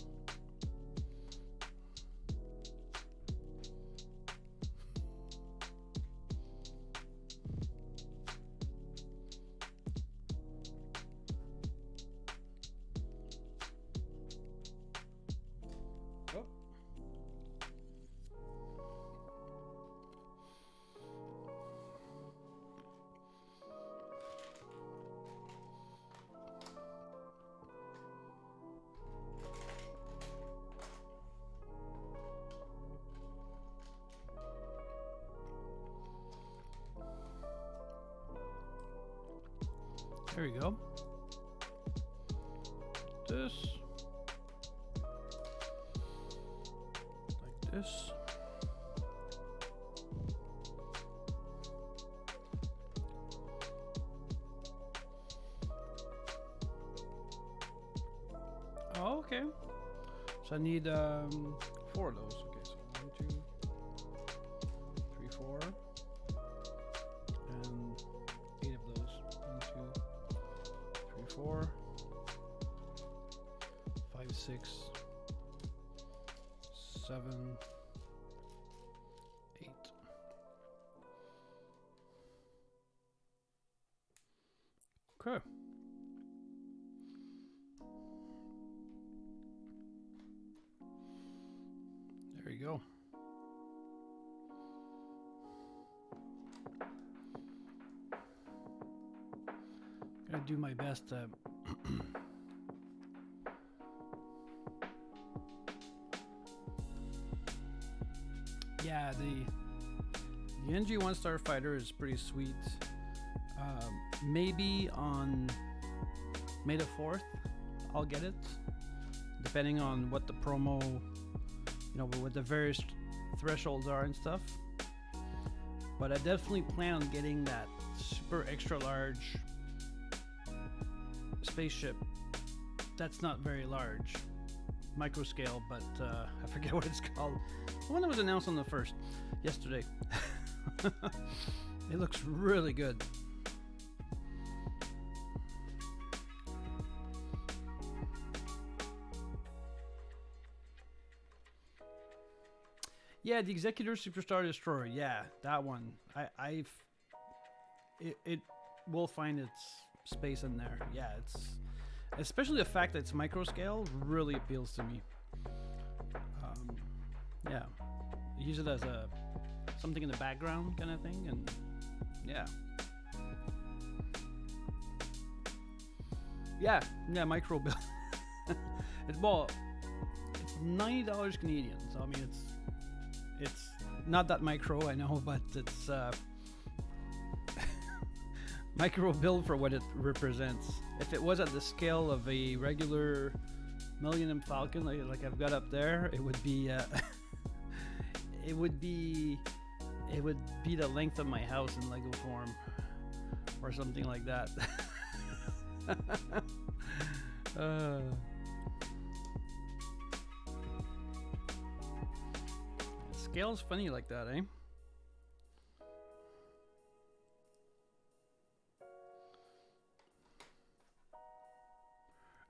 There you go. This. Like this. Oh, okay. So I need 4 of those. Okay, so 1, 2, 3, 4, and 8 of those. 1, 2, 3, 4, 5, 6, 7, 8. Okay. There you go. Gonna do my best to yeah, the NG1 Starfighter is pretty sweet. Maybe on May the 4th I'll get it, depending on what the promo, you know, what the various thresholds are and stuff. But I definitely plan on getting that super extra large spaceship. That's not very large, micro scale, but I forget what it's called. The one that was announced on the 1st yesterday. It looks really good. Yeah, the Executor Superstar Destroyer. Yeah, that one. It will find its space in there. Yeah, it's especially the fact that it's micro scale really appeals to me. Yeah, use it as a something in the background kind of thing, and yeah, micro build. It's $90 Canadian. So I mean, it's not that micro, I know, but it's micro build for what it represents. If it was at the scale of a regular Millennium Falcon, like I've got up there, it would be it would be the length of my house in Lego form, or something like that. Scale's funny like that, eh?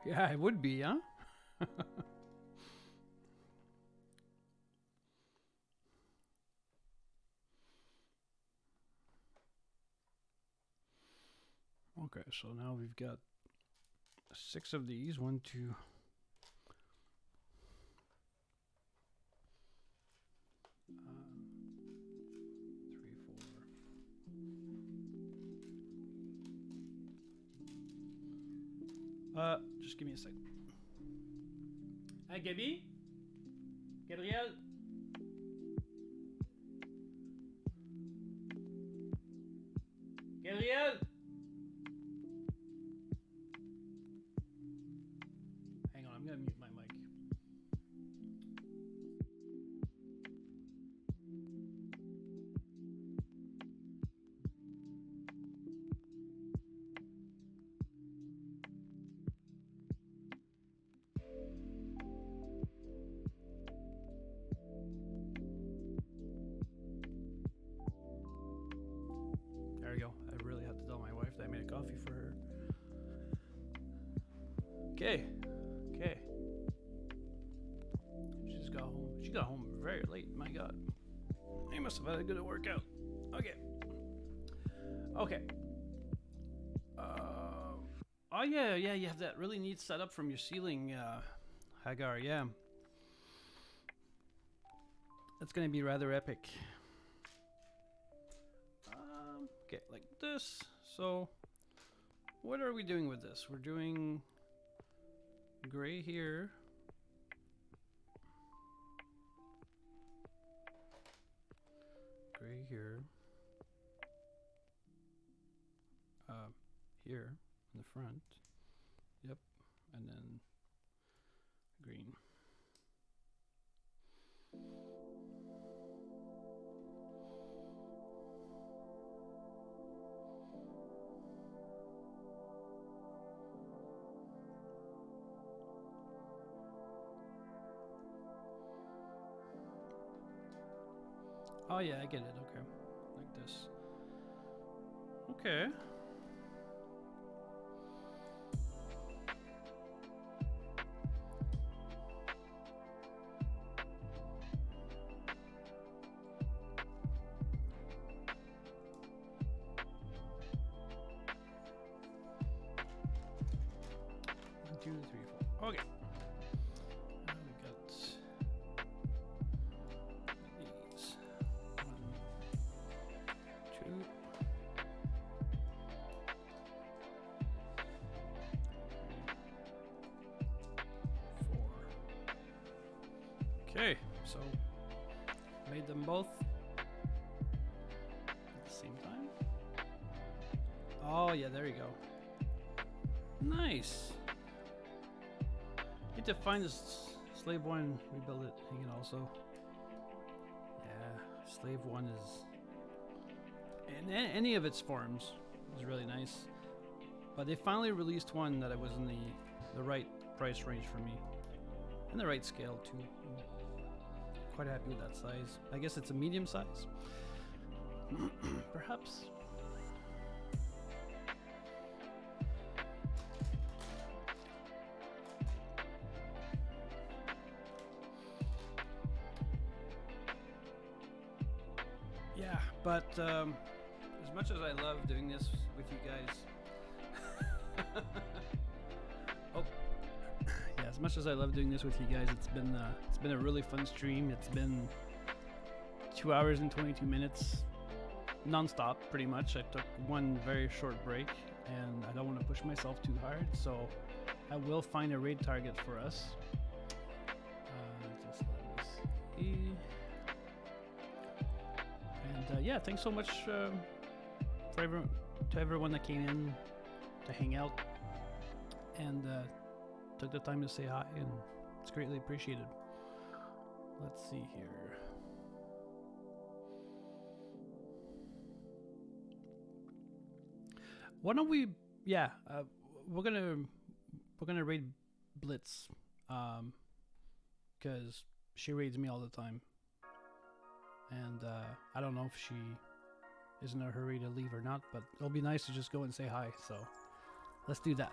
Yeah, it would be, huh? Okay, so now we've got 6 of these. 1, 2. 3, 4. Just give me a sec. Hi, Gabi? Gabriel? Gabriel? Hang on, I'm gonna mute my mic. There we go. I really had to tell my wife that I made a coffee for her. Okay. She just got home. She got home very late. My God. You must have had a good workout. Okay. Oh yeah. You have that really neat setup from your ceiling, Hagar. Yeah. That's gonna be rather epic. Okay, like this. So, what are we doing with this? We're doing gray here. Gray here. Here in the front. Yep. And then green. Oh yeah, I get it. Okay, like this. Okay. One, two, three, four. Okay. Now we got these. One, two. Four. Okay, so made them both at the same time. Oh yeah, there you go. Nice. Need to find this slave one, rebuild it, hang it also. Yeah, slave one is, in any of its forms, is really nice. But they finally released one that was in the right price range for me, and the right scale too. Quite happy with that size. I guess it's a medium size. Perhaps. Yeah, but as much as I love doing this with you guys, oh, yeah, as much as I love doing this with you guys, it's been a really fun stream. It's been 2 hours and 22 minutes, non-stop, pretty much. I took one very short break, and I don't want to push myself too hard, so I will find a raid target for us. Just let me see. And yeah, thanks so much to everyone that came in to hang out and took the time to say hi, and it's greatly appreciated. Let's see here. Why don't we? Yeah, we're gonna raid Blitz, because she raids me all the time, and I don't know if she is in a hurry to leave or not. But it'll be nice to just go and say hi. So let's do that.